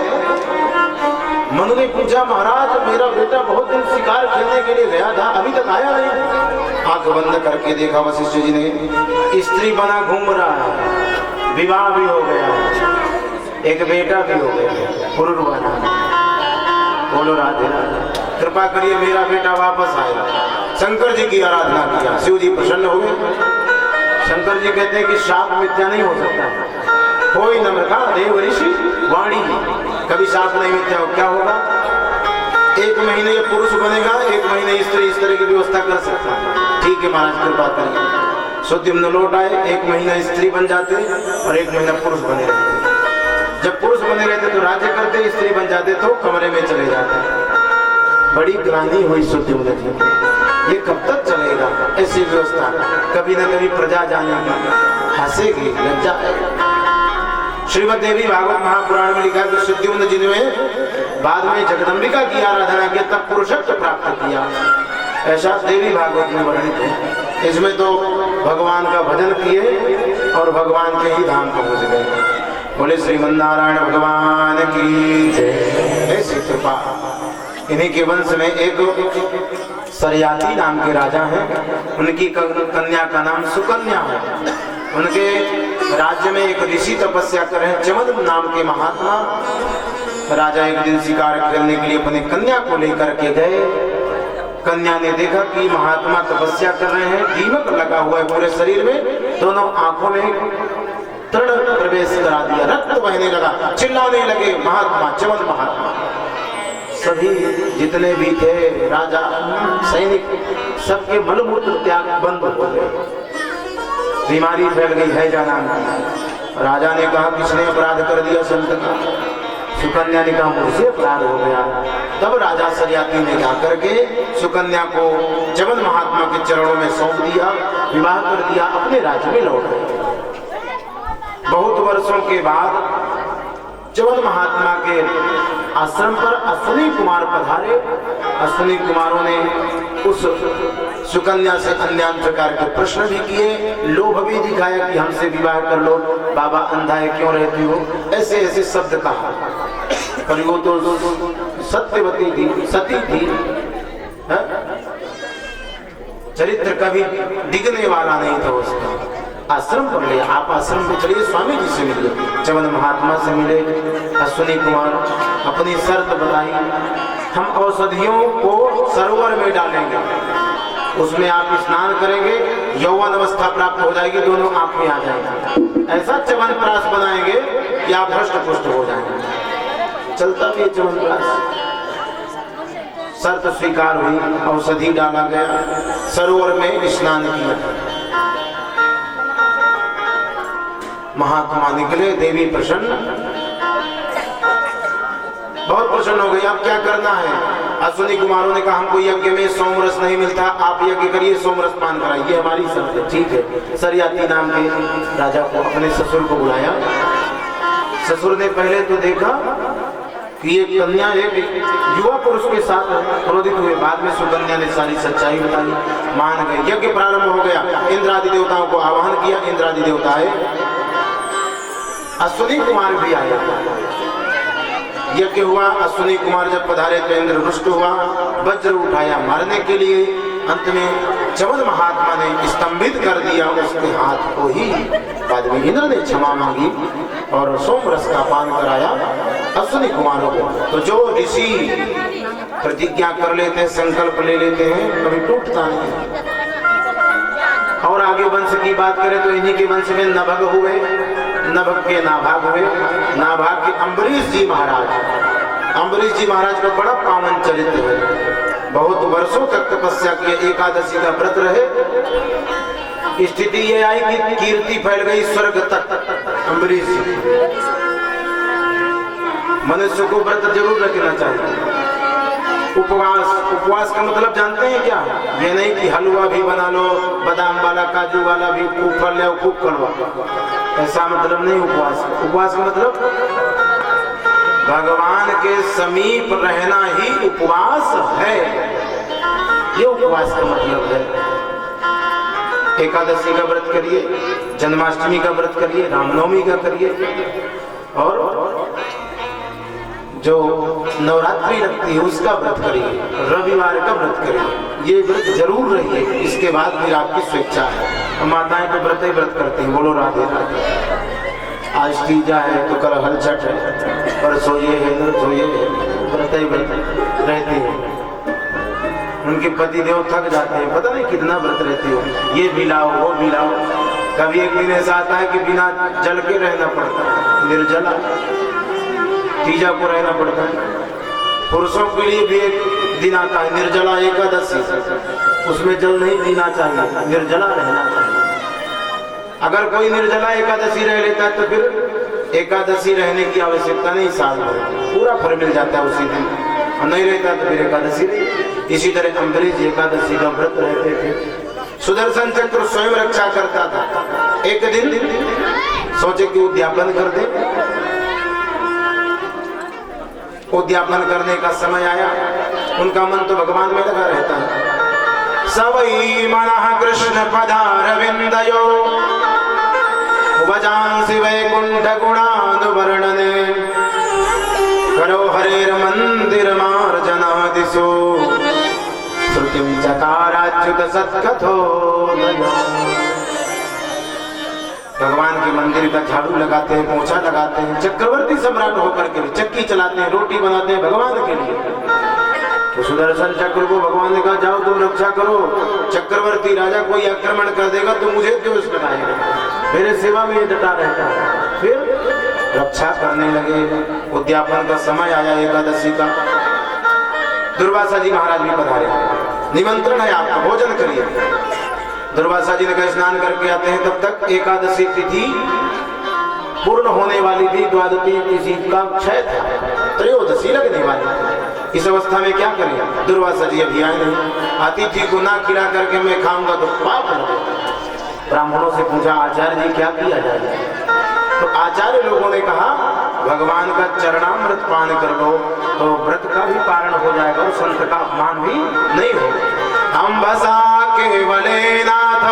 मनु ने पूछा, महाराज मेरा बेटा बहुत दिन शिकार खेलने के लिए गया था, अभी तक आया नहीं। आंख बंद करके देखा वशिष्ठ जी ने, स्त्री बना घूम रहा है, विवाह भी हो गया, एक बेटा भी हो गया पुरुरवा। बोलो राधे राधे। कृपा करिए मेरा बेटा वापस आएगा। शंकर जी की आराधना किया, शिव जी प्रसन्न हो गए। शंकर जी कहते हैं कि शाप मिथ्या नहीं हो सकता, कोई नम्र का देव ऋषि वाणी, कभी शाप नहीं मिथ्या। क्या होगा, 1 महीने ये पुरुष बनेगा, 1 महीने स्त्री, इस तरह की व्यवस्था कर सकता है। ठीक है महाराज कृपा करिए। सुद्युम्न लौट आए, 1 महीना स्त्री बन जाते और 1 महीना पुरुष बने रहते। जब पुरुष बने रहते तो राज्य करते, स्त्री बन जाते तो कमरे में चले जाते। बड़ी ग्लानि हुई सुद्युम्न जी, ये कब तक चलेगा ऐसी व्यवस्था, कभी न कभी प्रजा जानेगी, हंसेगी, लज्जा आएगी। श्रीमद् देवी भागवत महापुराण में लिखा कि सुद्युम्न जी ने बाद में जगदम्बिका की आराधना किया, तब पुरुषत्व प्राप्त किया, ऐसा देवी भागवत में वर्णित है। इसमें तो भगवान का भजन किए और भगवान के ही धाम पहुंच गए। बोले श्रीमन्नारायण भगवान की जय। ऐसी कृपा। इन्हीं के वंश में एक सरयाती नाम के राजा हैं, उनकी कन्या का नाम सुकन्या है। उनके राज्य में एक ऋषि तपस्या कर रहे हैं, चमद नाम के महात्मा। राजा एक दिन शिकार खेलने के लिए अपनी कन्या को लेकर के गए। कन्या ने देखा कि महात्मा तपस्या कर रहे हैं, दीमक लगा हुआ है पूरे शरीर में, दोनों आंखों में तृण प्रवेश करा दिया, रक्त बहने लगा, चिल्लाने लगे महात्मा, चमद महात्मा। सभी जितने भी थे राजा सैनिक, सबके मलमूत्र त्याग बंद हो गए, बीमारी फैल गई है नाम की। राजा ने कहा किसने अपराध कर दिया संत का? सुकन्या ने कहा मुझसे अपराध हो गया। तब राजा सरयाती ने जाकर के सुकन्या को चमन महात्मा के चरणों में सौंप दिया, विवाह कर दिया, अपने राज्य में लौट गए। बहुत वर्षों के बाद चमन महात्मा के आश्रम पर अश्विनी कुमार पधारे। अश्विनी कुमारों ने उस सुकन्या से अन्य प्रकार के प्रश्न भी किए, लोभ भी दिखाया कि हमसे विवाह कर लो, बाबा अंधा है क्यों रहती हो, ऐसे ऐसे शब्द कहा। पर वो तो सत्यवती थी, सती थी, चरित्र कभी डिगने वाला नहीं था उसका। आश्रम पर ले, आप आश्रम में चलिए, स्वामी जी से मिले, चमन महात्मा से मिले। अश्विनी कुमार अपनी शर्त बताई, हम औषधियों को सरोवर में डालेंगे, उसमें आप स्नान करेंगे, यौवन अवस्था प्राप्त हो जाएगी, दोनों आप में आ जाएंगे। ऐसा च्यवनप्राश बनाएंगे कि आप हृष्ट पुष्ट हो जाएंगे। चलता भी च्यवनप्राश। शर्त स्वीकार हुई, औषधि डाला गया, सरोवर में स्नान किया। महात्मा निकले, देवी प्रसन्न, बहुत प्रसन्न हो गई। अब क्या करना है? अश्विनी कुमारों ने कहा हमको यज्ञ में सोमरस नहीं मिलता, आप यज्ञ करिए, सोमरस पान कराइए, हमारी शर्त है। ठीक है। सरयाती नाम के राजा को अपने ससुर को बुलाया। ससुर ने पहले तो देखा कि ये कन्या एक युवा पुरुष के साथ क्रोधित हुए, बाद में सुकन्या ने सारी सच्चाई बताई, मान गए। यज्ञ प्रारंभ हो गया, इंद्र आदि देवताओं को आवाहन किया, इंद्र आदि देवता आए, अश्विनी कुमार भी आया। यज्ञ हुआ, अश्विनी कुमार जब पधारे तो इंद्र रुष्ट हुआ, वज्र उठाया मारने के लिए। अंत में चमन महात्मा ने स्तंभित कर दिया उसके हाथ को ही। बाद में इंद्र ने क्षमा मांगी और सोमरस का पान कराया अश्विनी कुमारों को। तो जो ऋषि प्रतिज्ञा कर लेते हैं, संकल्प ले लेते हैं, कभी टूटता नहीं। और आगे वंश की बात करें तो इन्हीं के वंश में नभग हुए, नभग के नाभाग हुए, नाभाग के अम्बरीश जी महाराज। अम्बरीश जी महाराज का बड़ा पावन चरित्र है। बहुत वर्षों तक तपस्या किए, एकादशी का व्रत रहे। स्थिति ये आई कि कीर्ति फैल गई स्वर्ग तक। अम्बरीश जी, मनुष्य को व्रत जरूर रखना चाहिए। उपवास का मतलब जानते हैं क्या? ये नहीं कि हलवा भी बना लो, बादाम वाला, काजू वाला भी खूब फल ले, खूब कड़वा, ऐसा मतलब नहीं उपवास का मतलब भगवान के समीप रहना ही उपवास है। ये उपवास का मतलब है। एकादशी का व्रत करिए, जन्माष्टमी का व्रत करिए, रामनवमी का करिए, और जो नवरात्रि लगती है उसका व्रत करिए, रविवार का व्रत करिए। ये व्रत जरूर रहिए। इसके बाद फिर आपकी स्वेच्छा है। माताएं तो व्रत ही व्रत करती हैं। बोलो राधे राधे। आज तीजा है तो कल हलचट है, परसों ये है तो ये है, व्रत ही व्रत रहती है। उनके पति देव थक जाते हैं, पता नहीं कितना व्रत रहती हो, ये भी लाओ वो भी लाओ। कभी एक दिन ऐसा आता है कि बिना जल के रहना पड़ता है, निर्जला तीजा को रहना पड़ता है। पुरुषों के लिए भी एक दिन आता है निर्जला एकादशी, उसमें जल नहीं पीना चाहिए, निर्जला रहना चाहिए। अगर कोई निर्जला एकादशी रह लेता है तो फिर एकादशी रहने की आवश्यकता नहीं, साल में पूरा फल मिल जाता है उसी दिन, और नहीं रहता तो फिर एकादशी नहीं। इसी तरह अम्बरीश एकादशी का व्रत रहते थे। सुदर्शन चक्र स्वयं रक्षा करता था। एक दिन सोचे कि उद्यापन कर दे। उद्यापन करने का समय आया, उनका मन तो भगवान में लगा रहता है। सवै मनः कृष्ण पदारविंदयो वजांसि वैकुंठ गुणानुवर्णने करो हरेर मंदिर मार्जनादिशो श्रुतिं चकाराच्युत सत्कथो। भगवान के मंदिर का झाड़ू लगाते हैं, पोछा लगाते हैं, चक्रवर्ती सम्राट होकर के चक्की चलाते हैं, रोटी बनाते हैं भगवान के लिए। तो सुदर्शन चक्र को भगवान ने कहा जाओ तुम रक्षा करो, चक्रवर्ती राजा कोई आक्रमण कर देगा तो मुझे दोष लगाएगा, मेरे सेवा में ये डटा रहता है। फिर रक्षा करने लगे। उद्यापन का समय आया एकादशी का। दुर्वासा जी महाराज भी पधारे, निमंत्रण है आपका, भोजन करिए। दुर्वासा जी ने कहा स्नान करके आते हैं, तब तक एकादशी तिथि पूर्ण होने वाली थी। द्वादशी तिथि का क्षय था, त्रयोदशी लगने वाली। इस अवस्था में क्या करें? दुर्वासा जी अभी आए नहीं। अतिथि को ना खिला करके मैं खाऊंगा तो पाप लगेगा। ब्राह्मणों से पूछा आचार्य जी क्या किया जाए? तो आचार्य लोगों ने कहा भगवान का चरणामृत पान कर लो तो व्रत का भी पारण हो जाएगा और संत का अपमान भी नहीं होगा। अम्बसा केवले नाथ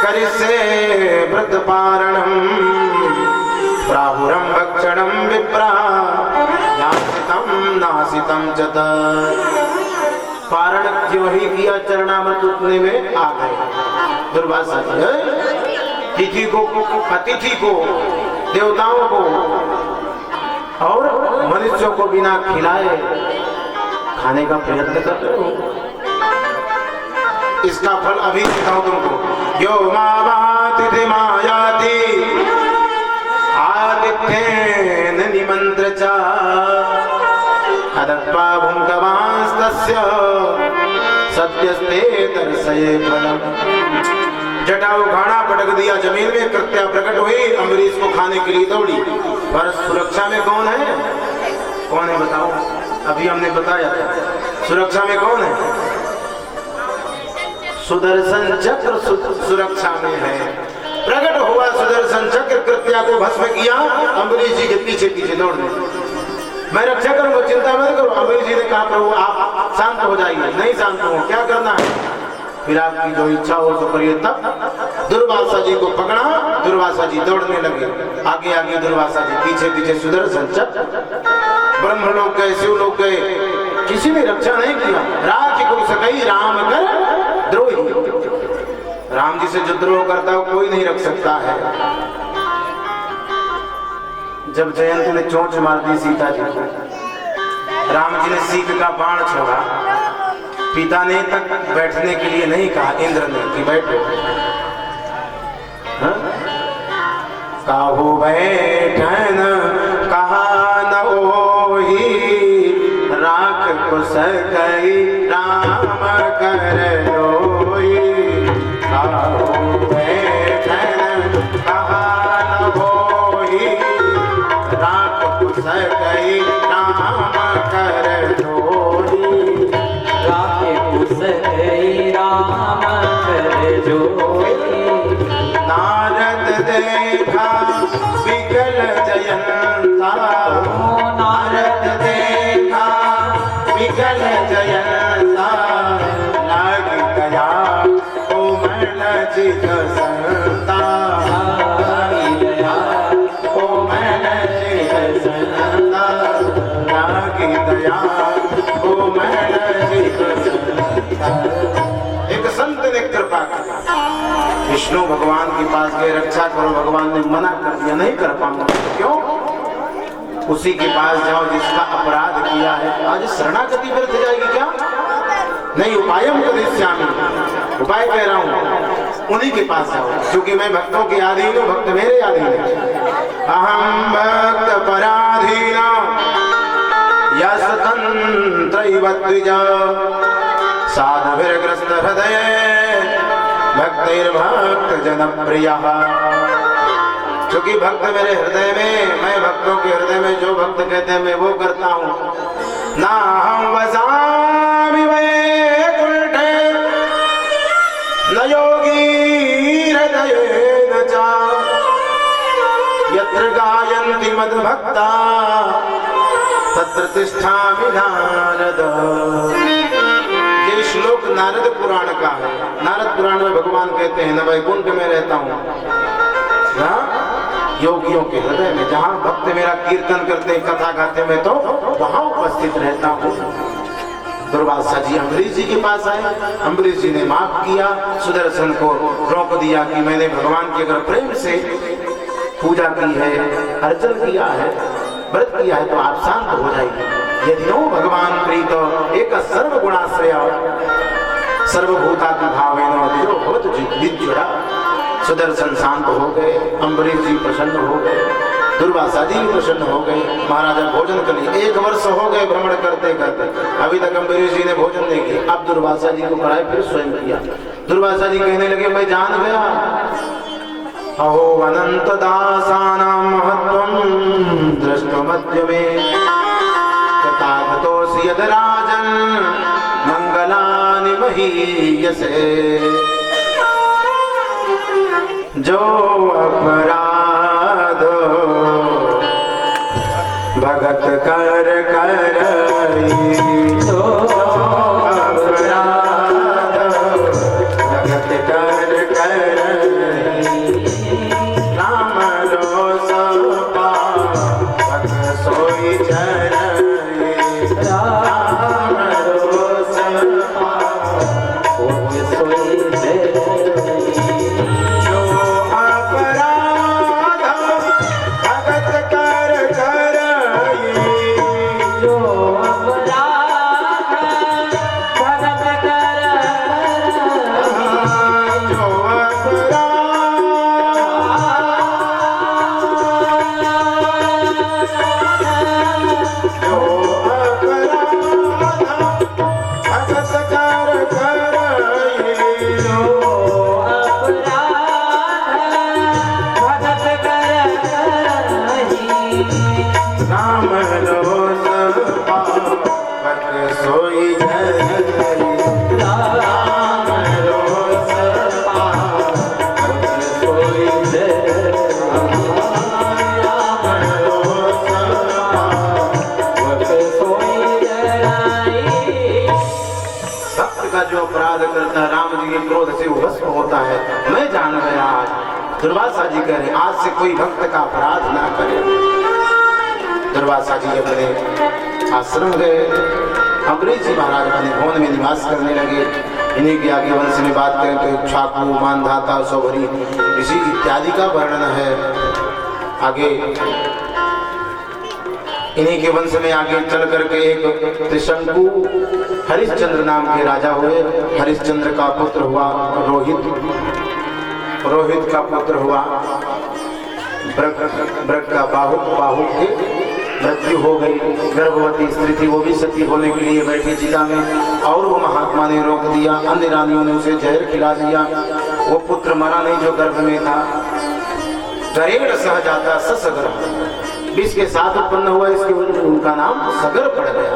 करिष्ये व्रत पारणम प्राहुरम भक्षणम विप्रा नासितम नासितम च पारण क्यों ही किया, चरणामृत उतने में आ गए। दुर्वासा जी तिथि को, अतिथि को, देवताओं को और मनुष्यों को बिना खिलाए खाने का प्रयत्न कर रहे हो। इसका फल अभी दिखाओ तुमको। यो मावातिथि मायाति आतिथ्येन निमंत्र च अदत्वा भुंगवांस्तस्य सद्यस्ते दर्शये फलम। जटाऊ घाना पटक दिया जमीन में, कृत्या प्रकट हुई, अम्बरीश को खाने के लिए दौड़ी। पर सुरक्षा में कौन है? कौन है बताओ? अभी हमने बताया था सुरक्षा में कौन है? सुदर्शन चक्र सुरक्षा में है। प्रकट हुआ सुदर्शन चक्र, कृत्या को भस्म किया, अम्बरीश जी के पीछे पीछे दौड़ गए। मैं रक्षा करूंगा, चिंता मत करो। अम्बरीश जी ने कहा प्रभु आप शांत हो जाइए। नहीं शांत हो, क्या करना है? फिर आपकी जो इच्छा हो तो करिए। तब दुर्वासा जी को पकड़ा, दुर्वासा जी दौड़ने लगे, आगे आगे दुर्वासा जी, पीछे पीछे सुदर्शन चक्र। ब्रह्म लोग गए, शिव लोग गए, किसी ने रक्षा नहीं किया। राज्य को सकई राम कर द्रोही। राम जी से जो द्रोह करता हो कोई नहीं रख सकता है। जब जयंत ने चोंच मार दी सीता जी को, राम जी ने सीख का बाण छोड़ा, पिता ने तक बैठने के लिए नहीं कहा, इंद्र ने कि बैठो। काहू बैठन कहा न काहू बैठन कहा न होई, राख कुछ कई राम कर जोई। राखे कुसई राम कर जोई। नारद देखा विकल जयंता, नारद देखा विकल जयंता, लाग गया कोमल चित संता, लाग गया कोमल चित संता, लाग गया कोमल चित संता। एक संत ने कृपा की, विष्णु भगवान के पास गए, रक्षा करो, भगवान ने मना कर दिया, नहीं कर पाऊंगा। क्यों? उसी के पास जाओ जिसका अपराध किया है। आज शरणागति व्यर्थ जाएगी क्या? नहीं, उपायम करिष्यामि, उपाय कह रहा हूं, उन्हीं के पास जाओ, क्योंकि मैं भक्तों के अधीन हूं, भक्त मेरे अधीन है। अहम भक्त पराधीन यस तंत्र साधुभिर्ग्रस्त हृदय भक्तिर्भक्त जनप्रिय। क्योंकि भक्त मेरे हृदय में, मैं भक्तों के हृदय में जो भक्त कहते हैं मैं वो करता हूँ। ना हम वसामि वैकुंठे न योगी हृदयेन च, यत्र गायन्ति मद्भक्ता तत्र तिष्ठामि नारद। ये श्लोक नारद पुराण का है। नारद पुराण में भगवान कहते हैं, न वैकुंठ में रहता हूँ, योगियों के हृदय में, जहाँ भक्त मेरा कीर्तन करते हैं, कथा गाते में, तो वहां उपस्थित रहता हूँ। दुर्वासा जी अम्बरीश जी के पास आए, अम्बरीश जी ने माफ किया, सुदर्शन को रोक दिया कि मैंने भगवान की अगर प्रेम से पूजा की है, अर्चन किया है, व्रत किया है, तो आप शांत हो जाएगी। यदि नो भगवान प्रीत एक सर्वगुणाश्रय सर्वभूतात्म भावेन जो भवत विद्युरा। सुदर्शन शांत हो गए, अम्बरीश जी प्रसन्न हो गए, दुर्वासा जी भी प्रसन्न हो गए। महाराजा भोजन कर लिए, 1 वर्ष हो गए भ्रमण करते करते, अभी तक अम्बरीश जी ने भोजन नहीं किया। अब दुर्वासा जी को कराए, फिर स्वयं किया। दुर्वासा जी कहने लगे, मैं जान गया, अहो अनंत दासानां महत्वं दृष्टुमद्य मे, तथागतोऽसि यद् राजन् मंगलानि महीयसे। जो अपराध भगत कर करई, जो अपराध भगत कर करई, राम रोष पावक सोई चरई, राम रोष पावक सोई चरई। होता है, मैं जान गया। आज दुर्वासा जी कह रहे, आज से कोई भक्त का अपराध ना करे। दुर्वासा जी अपने आश्रम गए, अम्बरीश जी महाराज अपने भवन में निवास करने लगे। इन्हीं के आगे वंश में बात करें तो छाकू, मानधाता, सौभरी, इसी इत्यादि का वर्णन है। आगे इन्हीं के वंश में आगे चल करके एक त्रिशंकु हरिश्चंद्र नाम के राजा हुए। हरिश्चंद्र का पुत्र हुआ रोहित, रोहित का पुत्र हुआ ब्रक का बाहु की मृत्यु हो गई। गर्भवती स्त्री थी, वो भी सती होने के लिए बैठी चिता में, और वो महात्मा ने रोक दिया। अन्य रानियों ने उसे जहर खिला दिया। वो पुत्र मरा नहीं जो गर्भ में था। गरेड़ सह जाता ससगर, विष के साथ उत्पन्न हुआ, इसके उनका नाम सगर पड़ गया।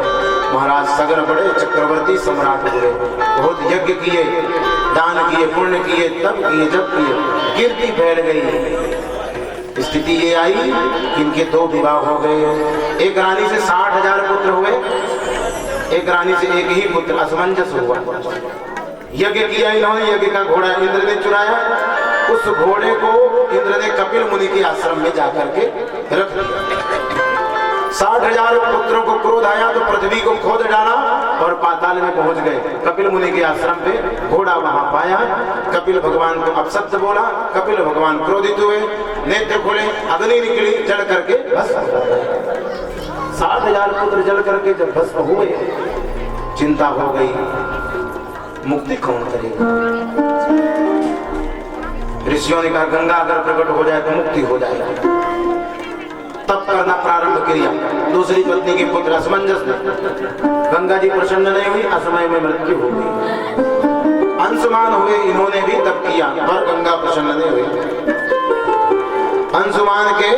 महाराज सगर बड़े चक्रवर्ती सम्राट हुए, बहुत यज्ञ किए, दान किए, पुण्य किए, तप किए, जप किए, कीर्ति फैल गई। स्थिति ये आई कि इनके 2 विवाह हो गए। एक रानी से 60,000 पुत्र हुए, एक रानी से एक ही पुत्र, असमंजस हुआ। यज्ञ किया इन्होंने, यज्ञ का घोड़ा इंद्र ने चुराया। उस घोड़े को इंद्र ने कपिल मुनि के आश्रम में जाकर के रख दिया। 60,000 पुत्रों को क्रोध आया तो पृथ्वी को खोद डाला और पाताल में पहुंच गए। कपिल मुनि के आश्रम पे घोड़ा वहां पाया। कपिल भगवान को अपशब्द बोला। कपिल भगवान क्रोधित हुए, नेत्र खोले, अग्नि निकली, जल करके भस्म हो गए। 60,000 पुत्र जल करके जब भस्म हुए, चिंता हो गई, मुक्ति कौन करेगा? ऋषियों ने कहा गंगा अगर प्रकट हो जाए तो मुक्ति हो जाएगी। तब करना प्रारंभ किया। दूसरी पत्नी के पुत्र असमंजस में, गंगा जी प्रसन्न नहीं हुई, असमय में मृत्यु हो गई। अंशुमान हुए, इन्होंने भी तप किया पर गंगा प्रसन्न नहीं हुई। अंशुमान के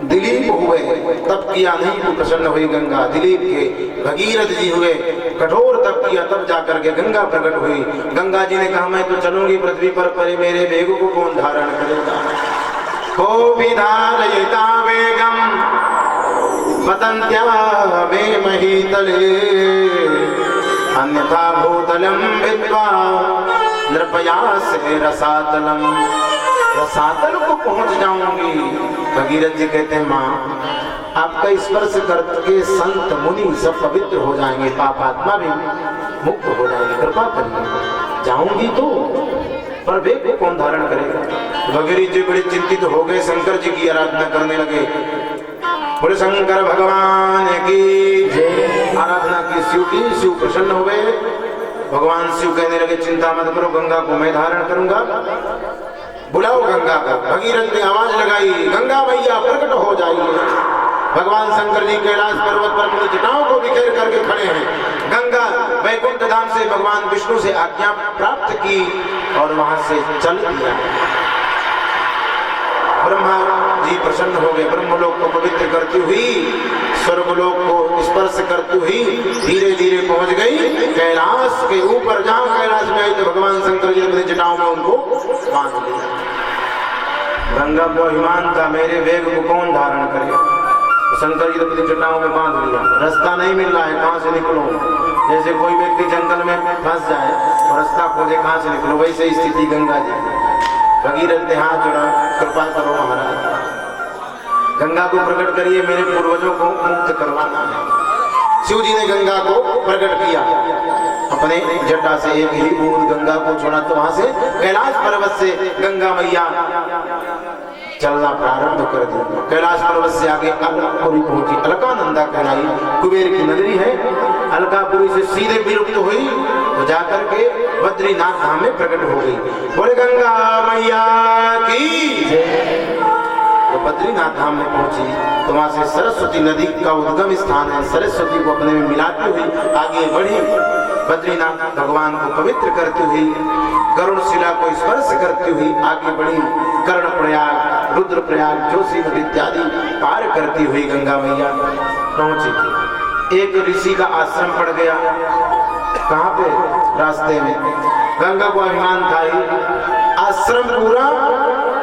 दिलीप हुए, तप किया नहीं तो प्रसन्न हुई गंगा। दिलीप के भगीरथ जी हुए, कठोर तप किया, तब जाकर के गंगा प्रकट हुई। गंगा जी ने कहा मैं तो चलूंगी पृथ्वी पर, मेरे वेग को कौन धारण करेगा? को विधारयिता वेगम पतन्त्या मे महीतले, अन्यथा भूतलम विद्वा नृपयासे रसातलम। रसातल को पहुंच जाऊंगी। भगीरथ जी कहते हैं माँ आपका स्पर्श करके संत मुनि सब पवित्र हो जाएंगे, पापात्मा भी मुक्त हो जाएंगे, कृपा करिए। जाऊंगी तो पर वेग को कौन धारण करेगा? भगीरथ जी बड़े चिंतित हो गए, शंकर जी की आराधना करने लगे। बोले शंकर भगवान की जय। आराधना की शिव की, शिव प्रसन्न हो गए। भगवान शिव कहने लगे चिंता मत करो, गंगा को मैं धारण करूंगा, बुलाओ गंगा को। भगीरथ ने आवाज लगाई गंगा मैया प्रकट हो जाइए। भगवान शंकर जी कैलाश पर्वत पर अपनी जटाओं को बिखेर करके खड़े हैं। गंगा वैकुंठ धाम से भगवान विष्णु से आज्ञा प्राप्त की और वहां से चल दिया। ब्रह्मा जी प्रसन्न हो गए। ब्रह्मलोक को पवित्र करती हुई, स्वर्गलोक को स्पर्श करती हुई धीरे धीरे पहुंच गई कैलाश के ऊपर। जहां कैलाश में आई तो भगवान शंकर जी अपने जटाओं में उनको बांध लिया। गंगा को अभिमान था मेरे वेग को कौन धारण करे। शंकर जी अपनी जटाओं में बांध लिया। रास्ता नहीं मिल रहा है, कहां से निकलो? जैसे कोई व्यक्ति जंगल में फंस जाए और रास्ता खोजे कहां से निकलो, वैसे स्थिति गंगा जी। भगीरथ ने हाथ जोड़ा, कृपा करो महाराज, गंगा को प्रकट करिए, मेरे पूर्वजों को मुक्त करवाना है। शिव जी ने गंगा को प्रकट किया, अपने जटा से एक ही बूंद गंगा को छोड़ा तो वहां से कैलाश पर्वत से गंगा मैया चलना प्रारंभ कर दिया। कैलाश पर्वत से आगे अलकापुरी पहुंची। अलकानंदा कहलाई कुबेर की नगरी है। अलकापुरी से सीधे विलुप्त हुई तो जाकर के बद्रीनाथ धाम में प्रकट हो गई। बोले गंगा मैया की जय। तो बद्रीनाथ धाम में पहुंची तो वहां से सरस्वती नदी का उद्गम स्थान है। सरस्वती को अपने में मिलाती हुई आगे बढ़ी। बद्रीनाथ भगवान को पवित्र करती हुई, गरुड़ शिला को स्पर्श करती हुई आगे बढ़ी। कर्णप्रयाग, रुद्रप्रयाग, जोशी नदी इत्यादि पार करती हुई गंगा मैया पहुंची। एक ऋषि का आश्रम पड़ गया। कहाँ पे? रास्ते में। गंगा को अभिमान था ही, आश्रम पूरा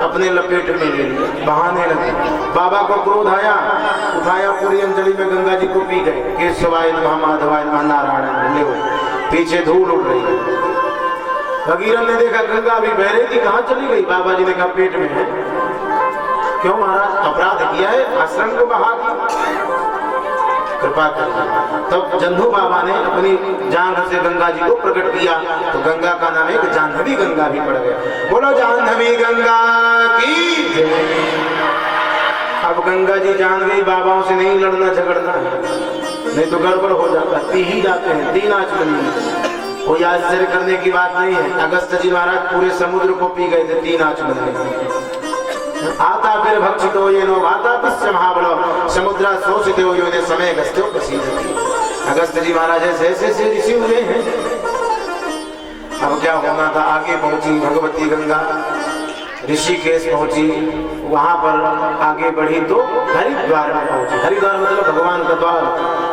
अपने लपेट में ले लिया, बहाने लगे। बाबा को क्रोध आया, उठाया पूरी अंजलि में गंगा जी को पी गए। केशवाय नमः, माधवाय नमः, नारायण ले। पीछे धूल उड़ रही है। भगीरथ ने देखा गंगा अभी बह रही थी, कहाँ चली गई? बाबा जी ने कहा पेट में है। क्यों महाराज? अपराध किया है, आश्रम को बहा दिया, कृपा कर। तब जन्नू बाबा ने अपनी जांघ से गंगा जी को प्रकट किया तो गंगा का नाम एक जाह्नवी गंगा भी पड़ गया। बोलो जाह्नवी गंगा की जय। अब गंगा जी जान गई बाबाओं से नहीं लड़ना झगड़ना है, नहीं तो गड़बड़ हो जाता। पी ही जाते हैं, 3 आचमनी। कोई आश्चर्य करने की बात नहीं है। अगस्त जी महाराज पूरे समुद्र को पी गए थे 3 आचमनी। आता फिर भक्षितो ये नो भाता पिस्य महाबलो समुद्रा शोषित हो यो ने समय गस्त्यो प्रसीदति। अगस्त जी महाराज ऐसे ऐसे ऋषि हुए हैं। अब क्या होना था, आगे पहुंची भगवती गंगा, ऋषिकेश पहुंची, वहां पर आगे बढ़ी तो हरिद्वार में पहुंची। हरिद्वार मतलब भगवान का द्वार।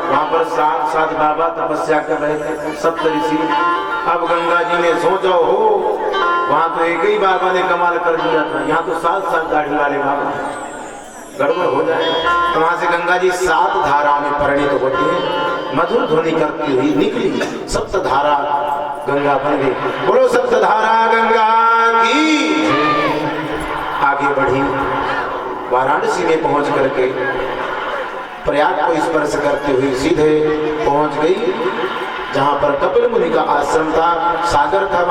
वहां पर साथ बाबा तपस्या कर रहे थे, सप्त ऋषि। अब गंगा जी ने सोचा हो, वहां तो एक ही बाबा ने कमाल कर दिया था, यहाँ तो 7 दाढ़ी वाले बाबा, गड़बड़ हो जाए। तो वहां से गंगा जी 7 धारा में परिणित होती है, मधुर ध्वनि करती हुई निकली, सप्त धारा गंगा बन गई। बोलो सप्त धारा गंगा की। आगे बढ़ी, वाराणसी में पहुंच करके प्रयाग को स्पर्श करते हुए सीधे पहुंच गई जहां पर कपिल मुनि का आश्रम था, सागर था।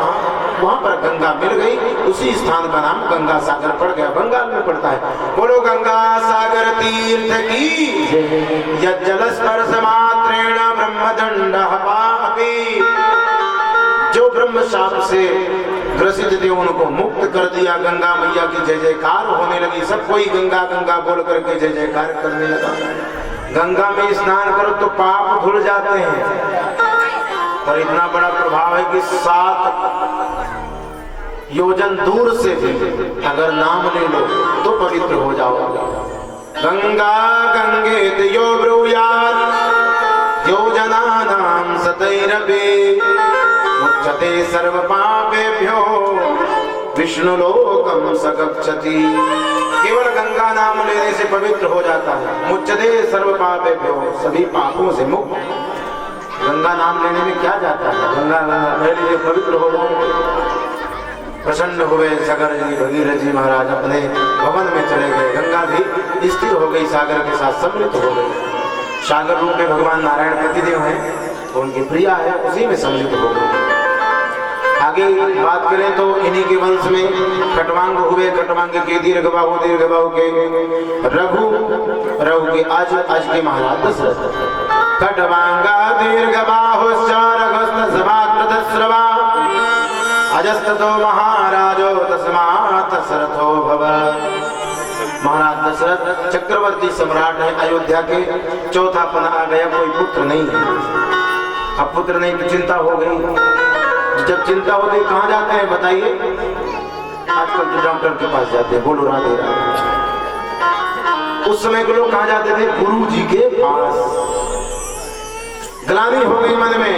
वहां पर गंगा मिल गई, उसी स्थान का नाम गंगा सागर पड़ गया, बंगाल में पड़ता है। बोलो गंगा सागर तीर्थ की। यज्जल स्पर्श मात्रेण ब्रह्मदंड पापी। जो ब्रह्म शाप से ग्रसित थे उनको मुक्त कर दिया। गंगा मैया की जय जयकार होने लगी, सब कोई गंगा गंगा बोल करके जय जयकार करने लगा। गंगा में स्नान करो तो पाप धुल जाते हैं, पर इतना बड़ा प्रभाव है कि 7 योजन दूर से भी अगर नाम ले लो तो पवित्र हो जाओगे। गंगा गंगेत यो ब्रूयात् योजनानां सतैरपि मुच्यते सर्व पापेभ्यो विष्णुलोकम स गच्छति। केवल गंगा नाम लेने से पवित्र हो जाता है। मुच्यते सर्व पापेभ्यो, सभी पापों से मुक्त। गंगा नाम लेने में क्या जाता है, गंगा गंगा पहले पवित्र हो जाए। प्रसन्न हुए सागर जी, भगीरथ जी महाराज अपने भवन में चले गए। गंगा भी स्थिर हो गई, सागर के साथ सम्मिलित हो गई। सागर रूप में भगवान नारायण प्रतिदेव हैं, तो उनकी प्रिया है, उसी में सम्मिलित हो गई। आगे बात करें तो इन्हीं के वंश में खटवांग हुए। खटवांग के दीर्घबाहु, दीर्घबाहु के रघु, रघु के आज के महाराज दशरथ। खटवांगा दीर्घबाहुश्च रघुस्तस्मात्प्रतस्रवा अजस्ततो महाराजो तस्मात् दशरथो भवत्। महाराज दशरथ चक्रवर्ती सम्राट है अयोध्या के, चौथा पना आ गया, कोई पुत्र नहीं है। अब पुत्र नहीं तो चिंता हो गई। जब चिंता होती है कहाँ जाते हैं बताइए? आजकल तो डॉक्टर के पास जाते हैं, बोलो राधे राधे। उस समय के लोग कहाँ जाते थे? गुरु जी के पास। ग्लानि हो गई मन में,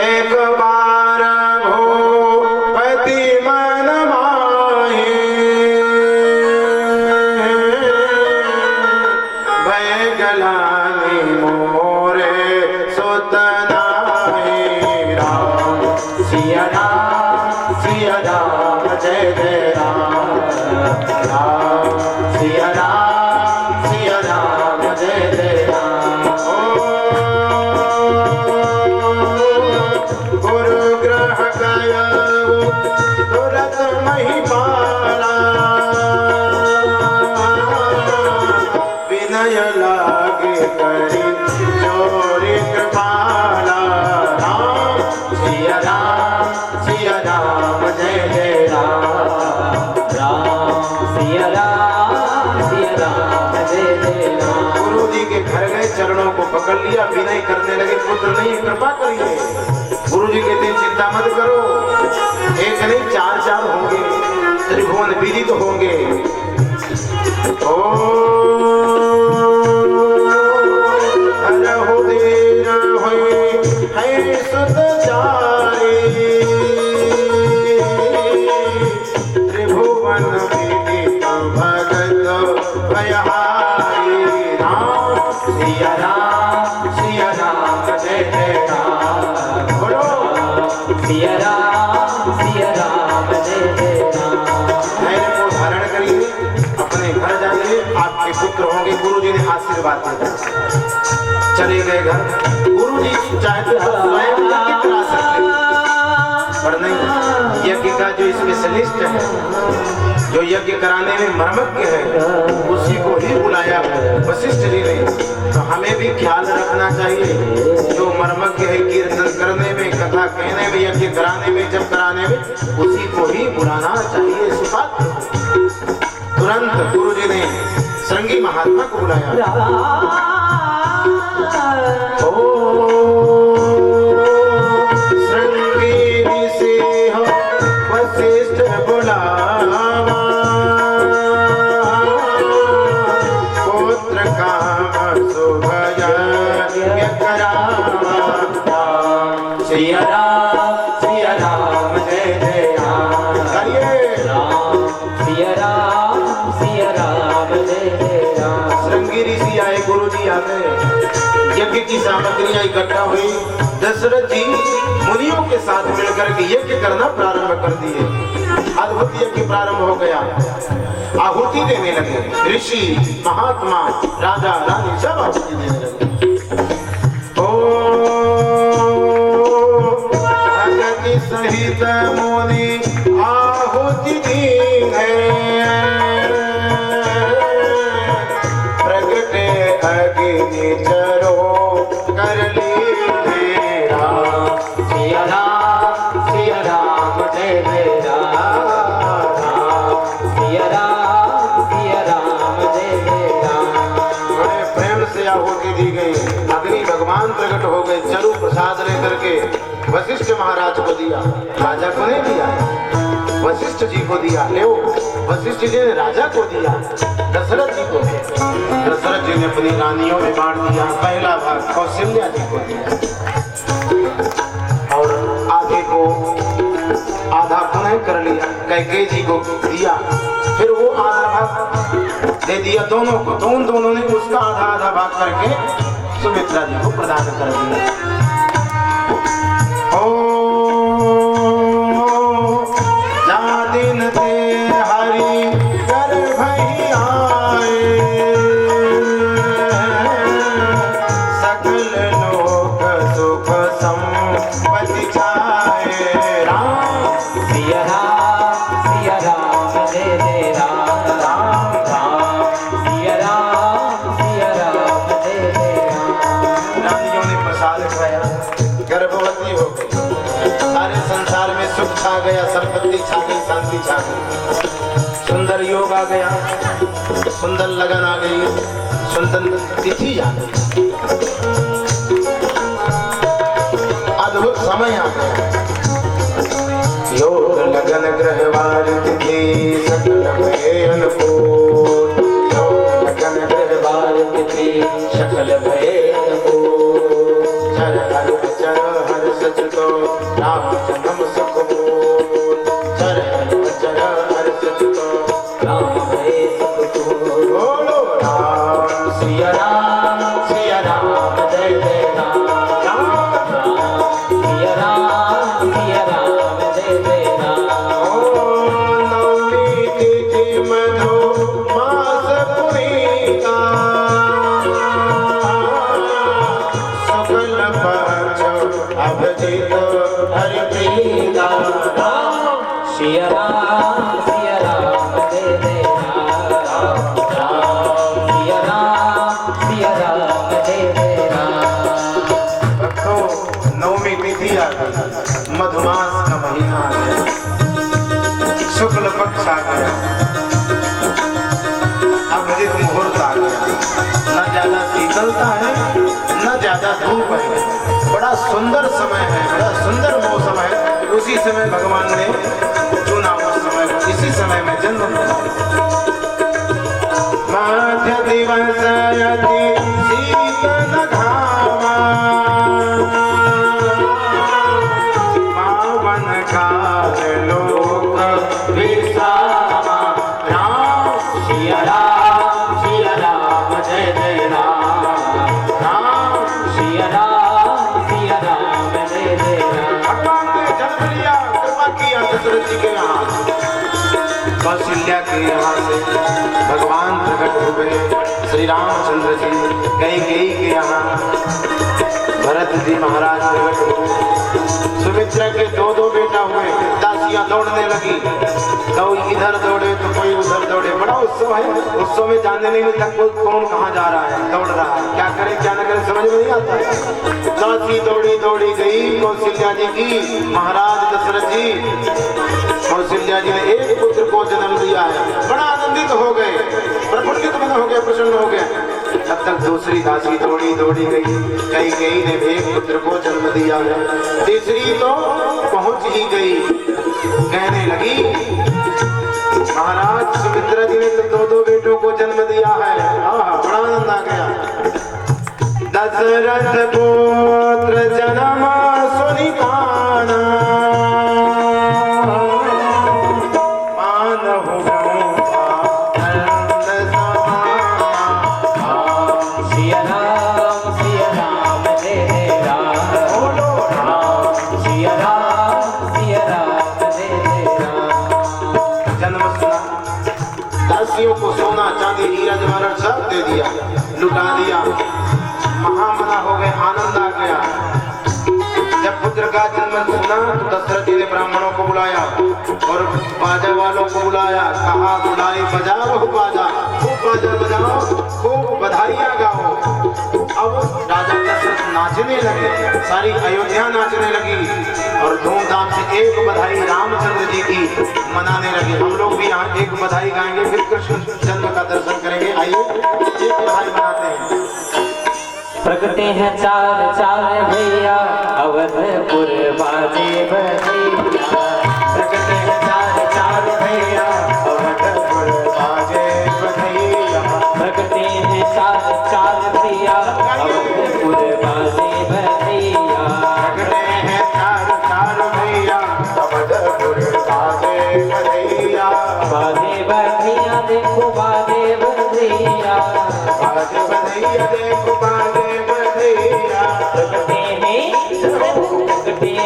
एक बार भूपति मन माहे भय गलानि मोरे सुत नाहि। राम सिया राम जय जय राम, राम सिया राम जय जय राम। गुरु ग्रह गयो तुरत महिपाला, विनय लागे करी जोरी कृपाला। राम सिया राम जय जय राम, राम सिया राम जय जय राम। गुरु जी के घर गए, चरणों को पकड़ लिया, विनय करने लगे, पुत्र नहीं कृपा करिए। गुरु जी कहते हैं चिंता मत करो, एक नहीं 4 होंगे, त्रिभुवन विदित होंगे। ओ हरहु देर होई है सुत चारी, त्रिभुवन विदित भगत भयहारी। राम सिया राम जय जय राम। बोलो सिया राम जय जय राम। धैर्य को धारण करिए, अपने घर जाइए, आपके पुत्र होंगे। गुरु जी ने आशीर्वाद दिया, चले गए घर। गुरु जी चाहते तो स्वयं यज्ञ करा सकते, पर नहीं, यज्ञ का जो स्पेशलिस्ट है, जो यज्ञ कराने में मर्मज्ञ है, उसी को ही बुलाया वशिष्ठ जी ने। तो हमें भी ख्याल रखना चाहिए, जो मर्मज्ञ है कीर्तन करने में, कथा कहने में, यज्ञ कराने में, जब कराने में, उसी को ही बुलाना चाहिए। सुपात्र तुरंत गुरु जी ने श्रृंगी महात्मा को बुलाया। ओ श्रृंगी यज्ञ की सामग्रियां इकट्ठा हुई। दशरथ जी मुनियों के साथ मिलकर के यज्ञ करना प्रारंभ कर दिए। अद्भुत यज्ञ प्रारंभ हो गया। आहुति देने लगे। ऋषि, महात्मा, राजा, रानी सब आहुति देने लगे। भगति सहित मुनि आहुति दीने, प्रगटे अग्नि चरो कर लीने राम। सिया राम जय जय राम। सिया राम जय जय राम। बड़े प्रेम से आहुति दी गई। अग्नि भगवान प्रकट हो गए। चरु प्रसाद लेकर के वशिष्ठ महाराज को दिया। राजा को नहीं दिया, वशिष्ठ जी को दिया। ले वशिष्ठ जी ने राजा को दिया, दशरथ जी को। दशरथ जी ने अपनी रानियों में बांट दिया। पहला भाग कौशल्या जी को दिया और आगे को आधा पुनः कर लिया, कैकेयी जी को दिया। फिर वो आधा भाग दे दिया दोनों को, तो उन दोनों ने उसका आधा आधा भाग करके सुमित्रा जी को प्रदान कर दिया। दिन ते हरि कर भई आए, सकल लोक सुख संपत्ति छाए। राम सिया राम जय जय राम। राम राम सिया राम जय जय राम। रानियों ने प्रसाद खाया, गर्भवती हो गई। सारे संसार में सुख छा गया, संपत्ति छा गई, शांति छा गई। सुंदर योग आ गया, सुंदर लगन आ गई, सुंदर तिथि आ गई, अद्भुत समय आ गया। योग लगन ग्रहवार तिथि सकल भय अनुकूल। योग लगन ग्रहवार तिथि सकल भय अनुकूल। चर हर सच तो राम जन्म सुख बोल। चर हर सच तो राम भय सुख बोल। बोलो राम सिया राम जय जय राम। राम सिया राम जय जय राम। नवमी तिथि मधु मास पुनीता, सकल पक्ष अभिजित हरि प्रीता। सिया राम जय जय राम। राम सिया राम जय जय राम। भक्तों, नवमी तिथि आ गई, मधुमास का महीना आ गया, शुक्ल पक्ष आ गया, अभिजित मुहूर्त आ गया। न ज्यादा शीतलता है, न ज्यादा धूप है, बड़ा सुंदर समय है, बड़ा सुंदर मौसम है। उसी समय भगवान ने चुना, उस समय इसी समय में जन्म लिया। माध्य दिवस यदि शीतल घामा, पावन काल लोक विश्रामा। राम सिया राम जय जय राम। राम सिया राम जय जय राम। भगवान ने जन्म लिया, कृपा किया दशरथ जी के यहाँ, कौशल्या के यहाँ से भगवान प्रकट हुए। श्री रामचंद्र जी कैकेयी के यहाँ भरत जी महाराज प्रकट हुए। सुमित्रा के दो बेटा हुए। दासियां दौड़ने लगी, कोई इधर दौड़े तो कोई उधर दौड़े। बड़ा उत्सव है, उत्सव में जानने नहीं मिलता कौन कहाँ जा रहा है, दौड़ रहा है, क्या करे क्या न करे समझ में नहीं आता है। दासी दौड़ी गई कौशल्या जी की। महाराज दशरथ जी, कौशल्या जी ने एक पुत्र को जन्म दिया है। बड़ा आनंदित हो गए, प्रफुल्लित हो गए, प्रसन्न हो गए। तब तक दूसरी दासी दौड़ी गई। कैकेयी ने भी एक पुत्र को जन्म दिया है। तीसरी तो पहुंच ही गई, कहने लगी महाराज सुमित्रा जी ने तो दो बेटों को जन्म दिया है। बड़ा आनंद आ गया। दशरथ पुत्र जन्म सुनि काना, सिया राम दासियों को सोना चांदी हीरा जवाहर सब दे दिया, लुटा दिया। महामना हो गए, आनंद आ गया। जब पुत्र का जन्म सुना तो दशरथ जी ने ब्राह्मणों को बुलाया और बाजा वालों को बुलाया, कहा बुलाई बजाओ बाजा, खूब बाजा बजाओ, खूब बधाइयां गाओ। अब राजा दशरथ नाचने लगे, सारी अयोध्या नाचने लगी और धूमधाम से एक बधाई रामचंद्र जी की मनाने लगे। हम लोग भी यहाँ एक बधाई गाएंगे, फिर कृष्ण जन्म का दर्शन करेंगे। आइए एक बधाई मनाते हैं। प्रगटे हैं चार चार भैया, अवधपुर बाजे बजैया। प्रगटे हैं चार चार भैया, अवधपुर बाजे बजैया। प्रगटे हैं चार चार भैया, अवधपुर बाजे बजैया। प्रगटे हैं चार चार भैया, अवधपुर बाजे बजैया। बाजे बजैया देखो बाजे बजैया, बाजे बजैया देखो बाजे बजैया। प्रगटे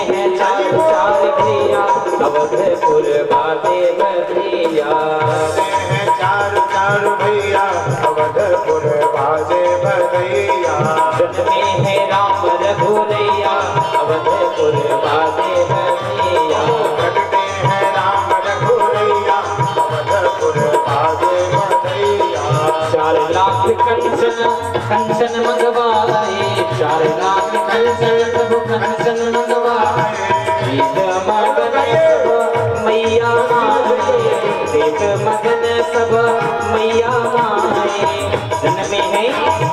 हैं चार चार भैया, अवधपुर बाजे बजैया। चार चार भैया, अवधपुर बाजे बजैया। जन्मे है राम रघुरैया, अवधपुर बाजे बजैया। प्रगटे हैं राम रघुरैया, अवधपुर बाजे बजैया। 4 लाख कंचन कंचन मंगवाए, 4 लाख कंचन प्रभु कंचन मंगवाए। गीत मगन सब मैया माए, गीत मगन सब मैया माए। जन्मे है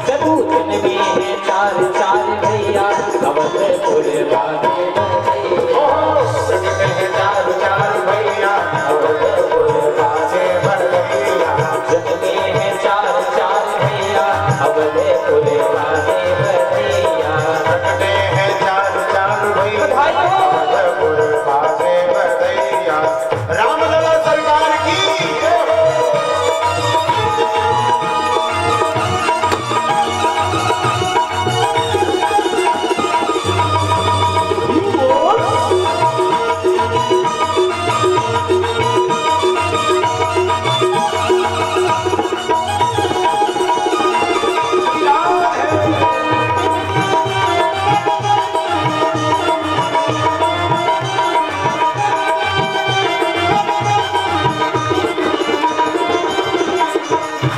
प्रभु जन्मे है चार चार भैया, अवधपुर बाजे बजैया। प्रगटे हैं चार चार भैया, अवधपुर बाजे बजैया। जन्मे है चार चार भैया, अवधपुर बाजे बजैया। प्रगटे हैं चार चार भैया, अवधपुर बाजे बजैया। रामलला सरकार की जय हो।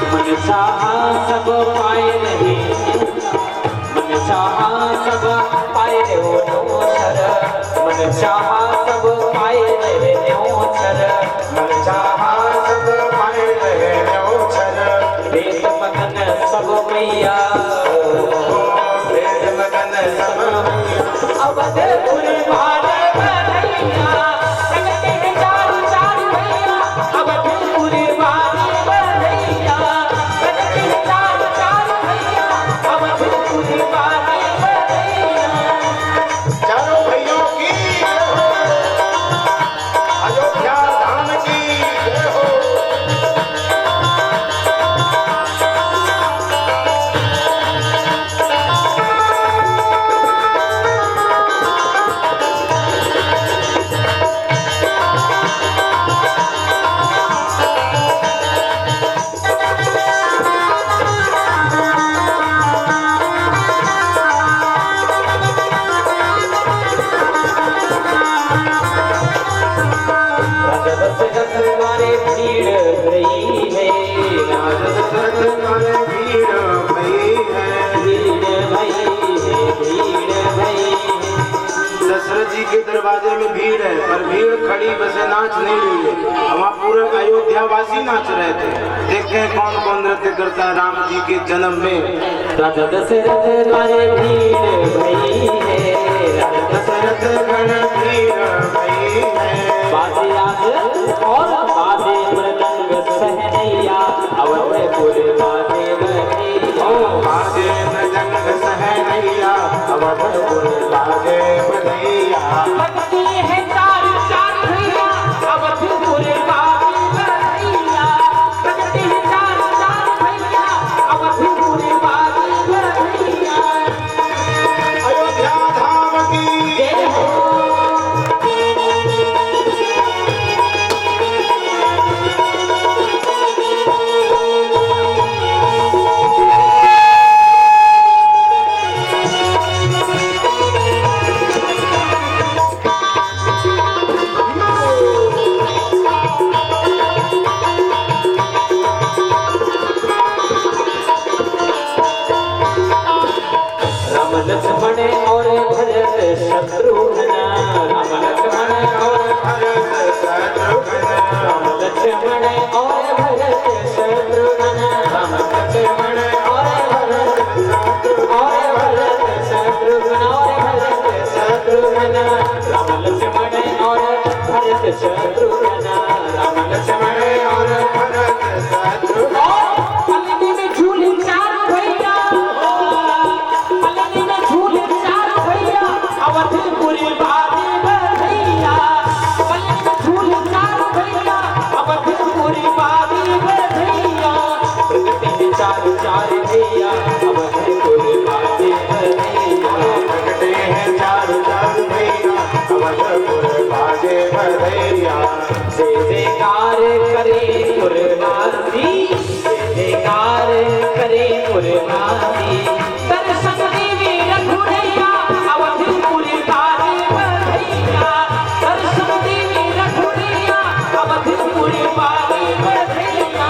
मन चाहा सब पाए रहे, मन चाहा सब पाए रहो न्योछर। मन चाहा सब पाए रहे न्योछर, मन चाहा सब पाए रहे न्योछर। वेद मगन सब मैया, वेद मगन सब मैया। अवधपुर बाजे बजैया। प्रगटे हैं चार चार भैया, अवधपुर बाजे बजैया। प्रगटे हैं चार चार भैया, अवधपुर बाजे बजैया। चारों भैयों की जय हो। अयोध्या धाम की जय हो। राजा दशरथ मारे भीड़ भई है, राजा दशरथ सरकार भीड़ भई है। भीड़ भई है, भीड़ भई है। दशरथ जी के दरवाजे में भीड़ है, पर भीड़ खड़ी बसे नाच नहीं रही है। वहाँ पूरे अयोध्या वासी नाच रहे थे। देखते हैं कौन कौन नृत्य करता है राम जी के जन्म में। राजा दशरथ मारे भीड़ भई है, राजा दशरथ गण भीड़ भई है। बाजे राग और बाजे मृदंग सहनैया, अवधपुर बाजे बजैया। बाजे मृदंग सहनैया, अवधपुर बाजे बजैया। प्रगटे हैं चार चार भैया, अवधपुर बाजे बजैया। प्रगटे हैं चार चार भैया, अवधपुर बाजे बजैया। अयोध्या धाम की जय हो। और भरत शत्रुघ्न राम लक्ष्मण और भरत शत्रुघ्न और भरत शत्रुघ्न राम लक्ष्मण और भरत शत्रुघ्न राम लक्ष्मण और भरत शत्रुघ्न पलनी में झूले चार भैया पलनी में झूले चार भैया अवधपुरी बाजे बधैया पलनी में झूले चार भैया अवधपुरी बाजे बधैया प्रगति में चार चार भैया अवधपुरी बाजे बधैया प्रगटे हैं चार चार भैया अवधपुर बाजे बधैया। जय जयकार करे गुरुनाथी जय जयकार करे गुरुनाथी दर्शन देवी रघुरैया अवधपुरी बाजे बधैया दर्शन देवी रघुरैया अवधपुरी बाजे बधैया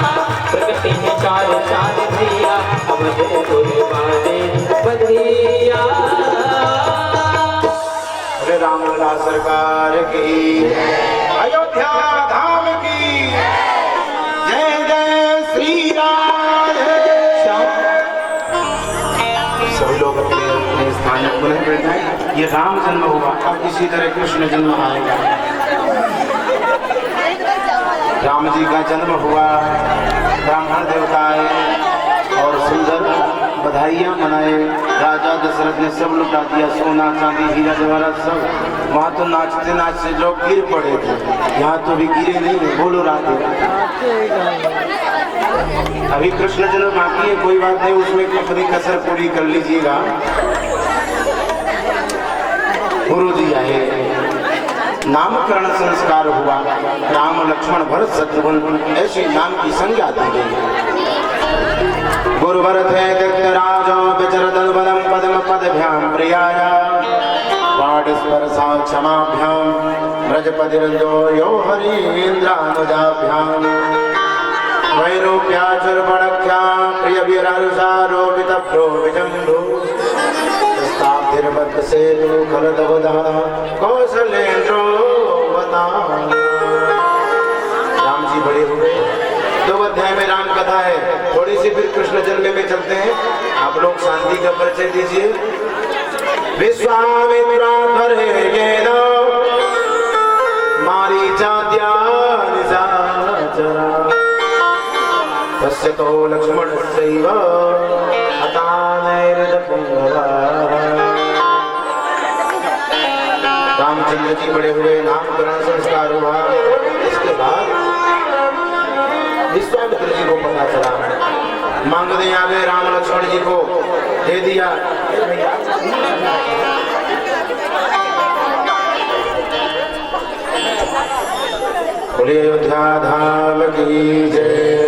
प्रगति में चार चार भैया अवधपुरी बाजे बधैया। अरे रामलला सरकार की, अयोध्या धाम की जय जय श्री राम। सभी लोग अपने अपने स्थान में पुनः बैठे। ये राम जन्म हुआ, अब इसी तरह कृष्ण जन्म आएगा। राम जी का जन्म हुआ, ब्राह्मण देवता आए और सुंदर बधाइयाँ मनाए। राजा दशरथ ने सब लुटा दिया, सोना चांदी हीरा जवाहरात सब। वहाँ तो नाचते नाचते लोग गिर पड़े थे, यहाँ तो भी गिरे नहीं है। बोलो राधे राधे। अभी कृष्ण जन्म बाकी है, कोई बात नहीं, उसमें अपनी कसर पूरी कर लीजिएगा। गुरु जी आए, नामकरण संस्कार हुआ। राम लक्ष्मण भरत शत्रुघ्न ऐसी नाम की संज्ञा दी गई। गुरु भरत है दत्तराज विचरदल बलम पद्म पदभ्याम प्रियाया पाठ स्पर्शा क्षमाभ्याम ब्रजपति रंजो यो हरीन्द्रानुजाभ्याम वैरूप्याचुर बड़ख्या प्रिय वीरारुषारोपित प्रो विजंभु स्थापिर्बद्ध से खलदवदा कौशलेन्द्रो वता। राम जी बड़े हुए। दो अध्याय में राम कथा है, थोड़ी सी फिर कृष्ण जन्म में चलते हैं। आप लोग शांति का परिचय दीजिए। विश्वामित्राधर येन मारीचाद्या निशाचरा तस्य तो लक्ष्मणस्यैव हतानैर्दपुङ्गवा। रामचंद्र जी बड़े हुए, नामकरण संस्कार हुआ। इसके बाद विश्वामित्र जी को पता चला, मांगने आ गए राम लक्ष्मण जी को, दे दिया। बोले अयोध्या धाम की जय।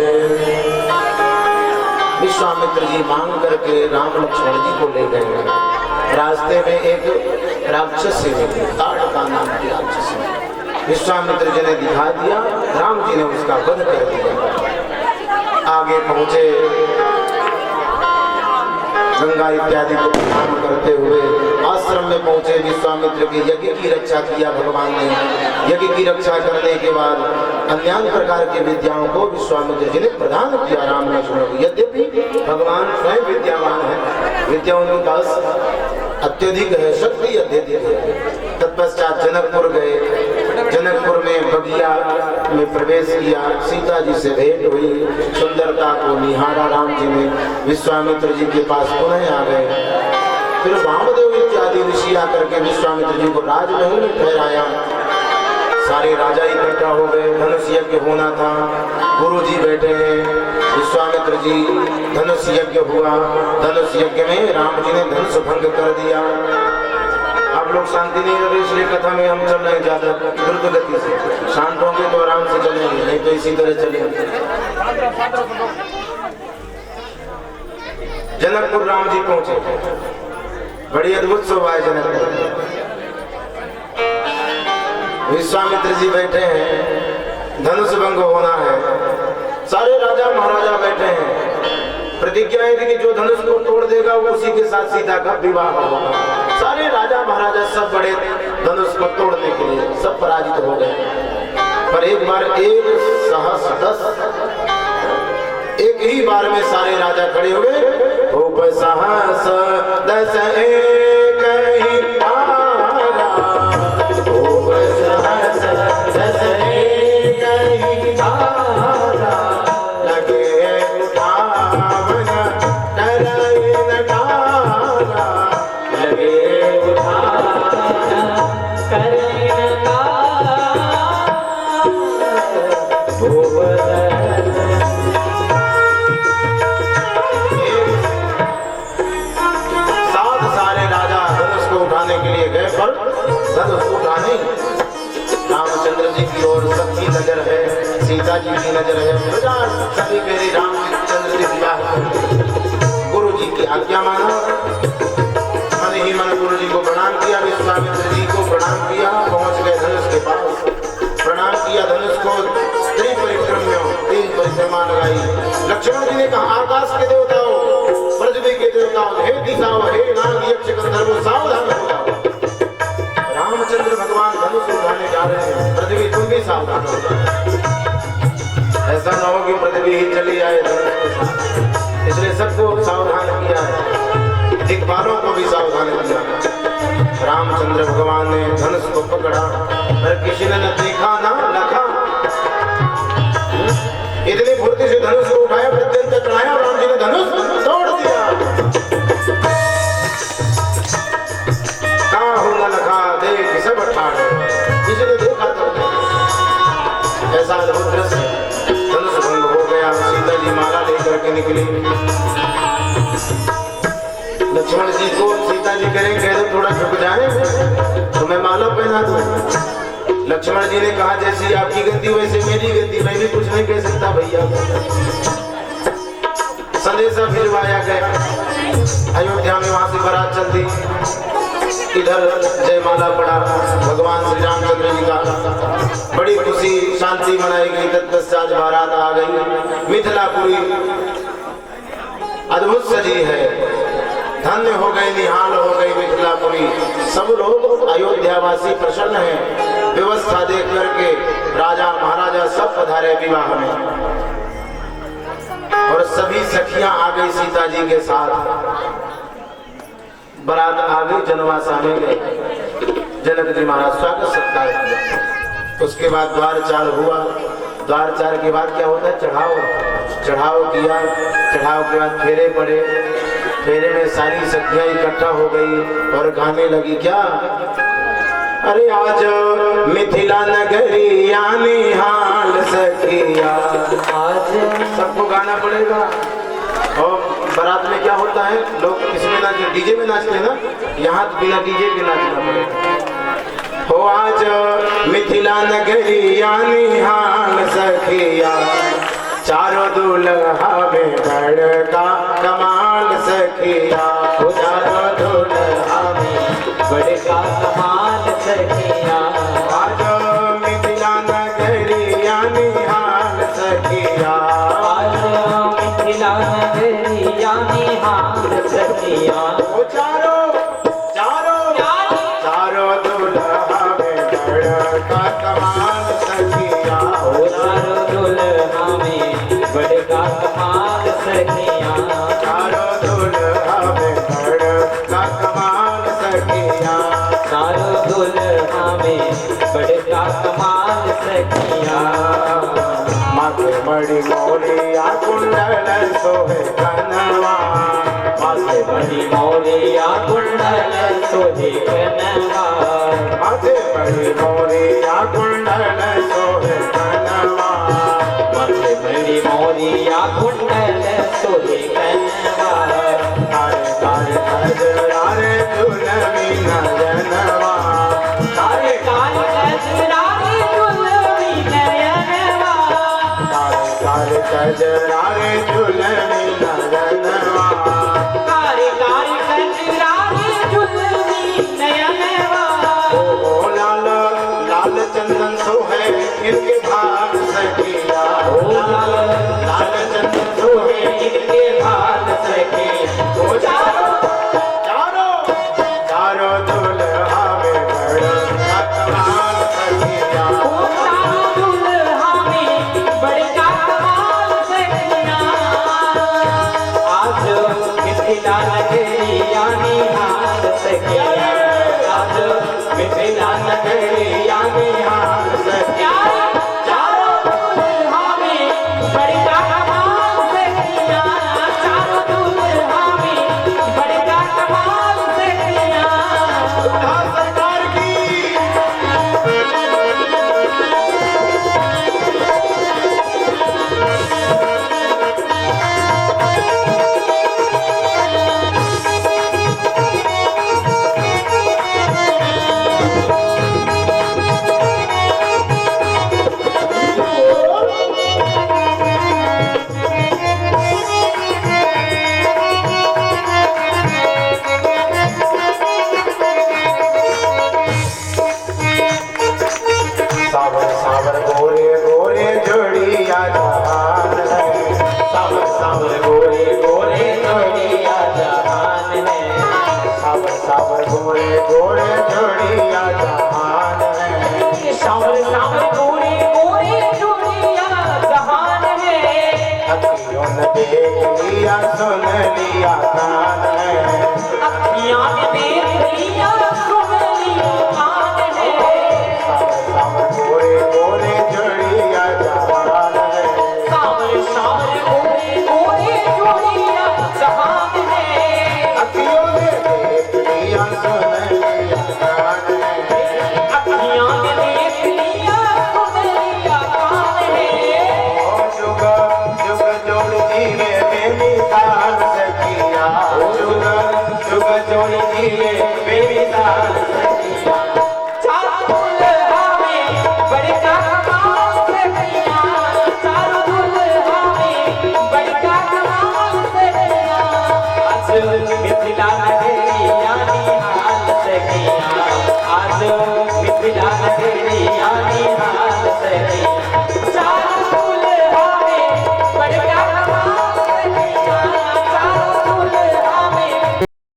विश्वामित्र जी मांग करके राम लक्ष्मण जी को ले गए। रास्ते में एक राक्षस से मिली, ताड़का नाम की राक्षस। विश्वामित्र जी ने दिखा दिया, राम जी ने उसका वध कर दिया। आगे पहुंचे, गंगा इत्यादि को स्नान करते हुए आश्रम में पहुंचे। विश्वामित्र के यज्ञ की रक्षा किया भगवान ने। यज्ञ की रक्षा करने के बाद अन्य प्रकार की विद्याओं को विश्वामित्र जी ने प्रदान किया राम लक्ष्मण को। यद्यपि भगवान स्वयं विद्यावान है, विद्या उनके पास अत्यधिक है, शक्ति अत्यधिक है। तत्पश्चात जनकपुर गए। जनकपुर में बगिया में प्रवेश किया, सीता जी से भेंट हुई। सुंदरता को निहारा राम जी ने। विश्वामित्र जी के पास पुनः आ गए। फिर वामदेव इत्यादि ऋषि आकर के विश्वामित्र जी को राजमहल में ठहराया। सारे राजा इकट्ठा हो गए, धनुष यज्ञ होना था। गुरु जी बैठे हैं, विश्वामित्र जी, धनुष यज्ञ हुआ। धनुष यज्ञ में राम जी ने धनुष भंग कर दिया। आप लोग शांति नहीं रहे, इसलिए कथा में हम चल रहे हैं ज्यादा द्रुत गति से। शांत होंगे तो आराम से चलेंगे, नहीं तो इसी तरह चलेंगे। जनकपुर राम जी पहुंचे। बड़ी अद्भुत शोभा है जनकपुर। विश्वामित्र जी बैठे हैं, धनुष भंग होना है। सारे राजा महाराजा बैठे हैं। प्रतिज्ञा है कि जो धनुष को तोड़ देगा वो उसी के साथ सीता का विवाह होगा। सारे राजा महाराजा सब बड़े धनुष को तोड़ने के लिए, सब पराजित हो गए। पर एक बार एक सहस दस, एक ही बार में सारे राजा खड़े हुए। खूब सहस दस एक ही बारा, खूब सहस दस एक ही बारा, लगे उठावन डराई न डारा, लगे उठावन करे नकारा, के लिए गए पर धनुष उठा नहीं। रामचंद्र जी की ओर सबकी नजर है, सीता जी की नजर है। सभी मेरे रामचंद्र जी विवाह करेंगे। गुरु जी की आज्ञा माना, मन ही मन गुरु जी को प्रणाम किया, विश्वामित्र जी को प्रणाम किया, पहुंच गए धनुष के पास। प्रणाम किया धनुष को, तीन परिक्रमा लगाई। लक्ष्मण जी ने कहा आकाश के देवताओं, पृथ्वी के देवताओं, हे दिशाओं, हे नाग यक्ष गंधर्वों, सावधान हो जाओ। रामचंद्र भगवान धनुष उठाने जा रहे हैं, पृथ्वी तुम भी सावधान हो जाओ। ऐसा न हो कि पृथ्वी ही चली आए धनुष के साथ, इसलिए सबको सावधान किया है, दिक्पालों को भी सावधान किया। रामचंद्र भगवान ने धनुष को पकड़ा, पर किसी ने न देखा ना लखा। इतनी फुर्ती से धनुष को उठाया, प्रत्यंत चढ़ाया, राम जी ने धनुष तोड़ दिया। कहाँ हो न लखा देख सब ठाड़, किसी ने देखा तो ऐसा अद्भुत दृश्य। धनुष भंग हो गया, सीता जी माला लेकर के निकली। लक्ष्मण जी को सीता जी करेंगे तो थोड़ा झुक जाए तो मैं माला पहना दूं। लक्ष्मण जी ने कहा जैसी आपकी गति वैसे मेरी गति, मैं भी कुछ नहीं कह सकता भैया। संदेशा भिजवाया गया, अयोध्या में वहां से बारात चलती, इधर जयमाला पड़ा भगवान श्री रामचंद्र जी का। बड़ी खुशी शांति मनाई गई। तत्पश्चात बारात आ गई। मिथिलापुरी अद्भुत सजी है, धन्य हो गई, निहाल हो गई मिथिलापुरी। सब लोग अयोध्यावासी प्रसन्न हैं। व्यवस्था देख करके राजा महाराजा सब पधारे विवाह में, और सभी सखियां आ गई सीता जी के साथ। बारात आ गई, जनवासा में गए। जनक जी महाराज स्वागत सत्कार किया। उसके बाद द्वार चार हुआ। द्वार चार के बाद क्या होता है, चढ़ाव किया। चढ़ाव के बाद फेरे पड़े। फेरे में सारी सखियां इकट्ठा हो गई और गाने लगी। क्या, अरे आज मिथिला नगरी आनी हाल सखिया, आज सबको गाना पड़ेगा। और बारात में क्या होता है, लोग इसमें नाचते, डीजे में नाचते हैं ना, यहाँ तो बिना डीजे के नाचना पड़ेगा। हो आज मिथिला नगरी आनी हाल सखिया, चारों दुल्हा में बड़का कमाल सखिया, चारों दुल्हा में बड़का कमाल सखिया, आज मिथिला नगरी आनी हाल सखिया, आज मिथिला नगरी आनी हाल सखिया, चारों दुल्हा में बड़का कमाल सखिया, चारों दुल्हा में बड़का कमाल सखिया, चारों दुल्हा में बड़का कमाल सखिया, चारों दुल्हा में बड़का कमाल सखिया। माथे बड़ी मोरिया कुंडल सोहे कनवा, माथे बड़ी मोरिया कुंडल सोहे कनवा, माथे बड़ी मोरिया कुंडल सोहे कनवा, माथे बड़ी मोरिया कुंडल सोहे कनवा, तारे तारे नजरारे दुलमी नयनवा, तारे तारे नजरारे दुलमी नयनवा, तारे तारे नजरारे दुलमी नयनवा, तारे तारे नजरारे दुलमी नयनवा। ओ लाल लाल चंदन सो है इनके भाई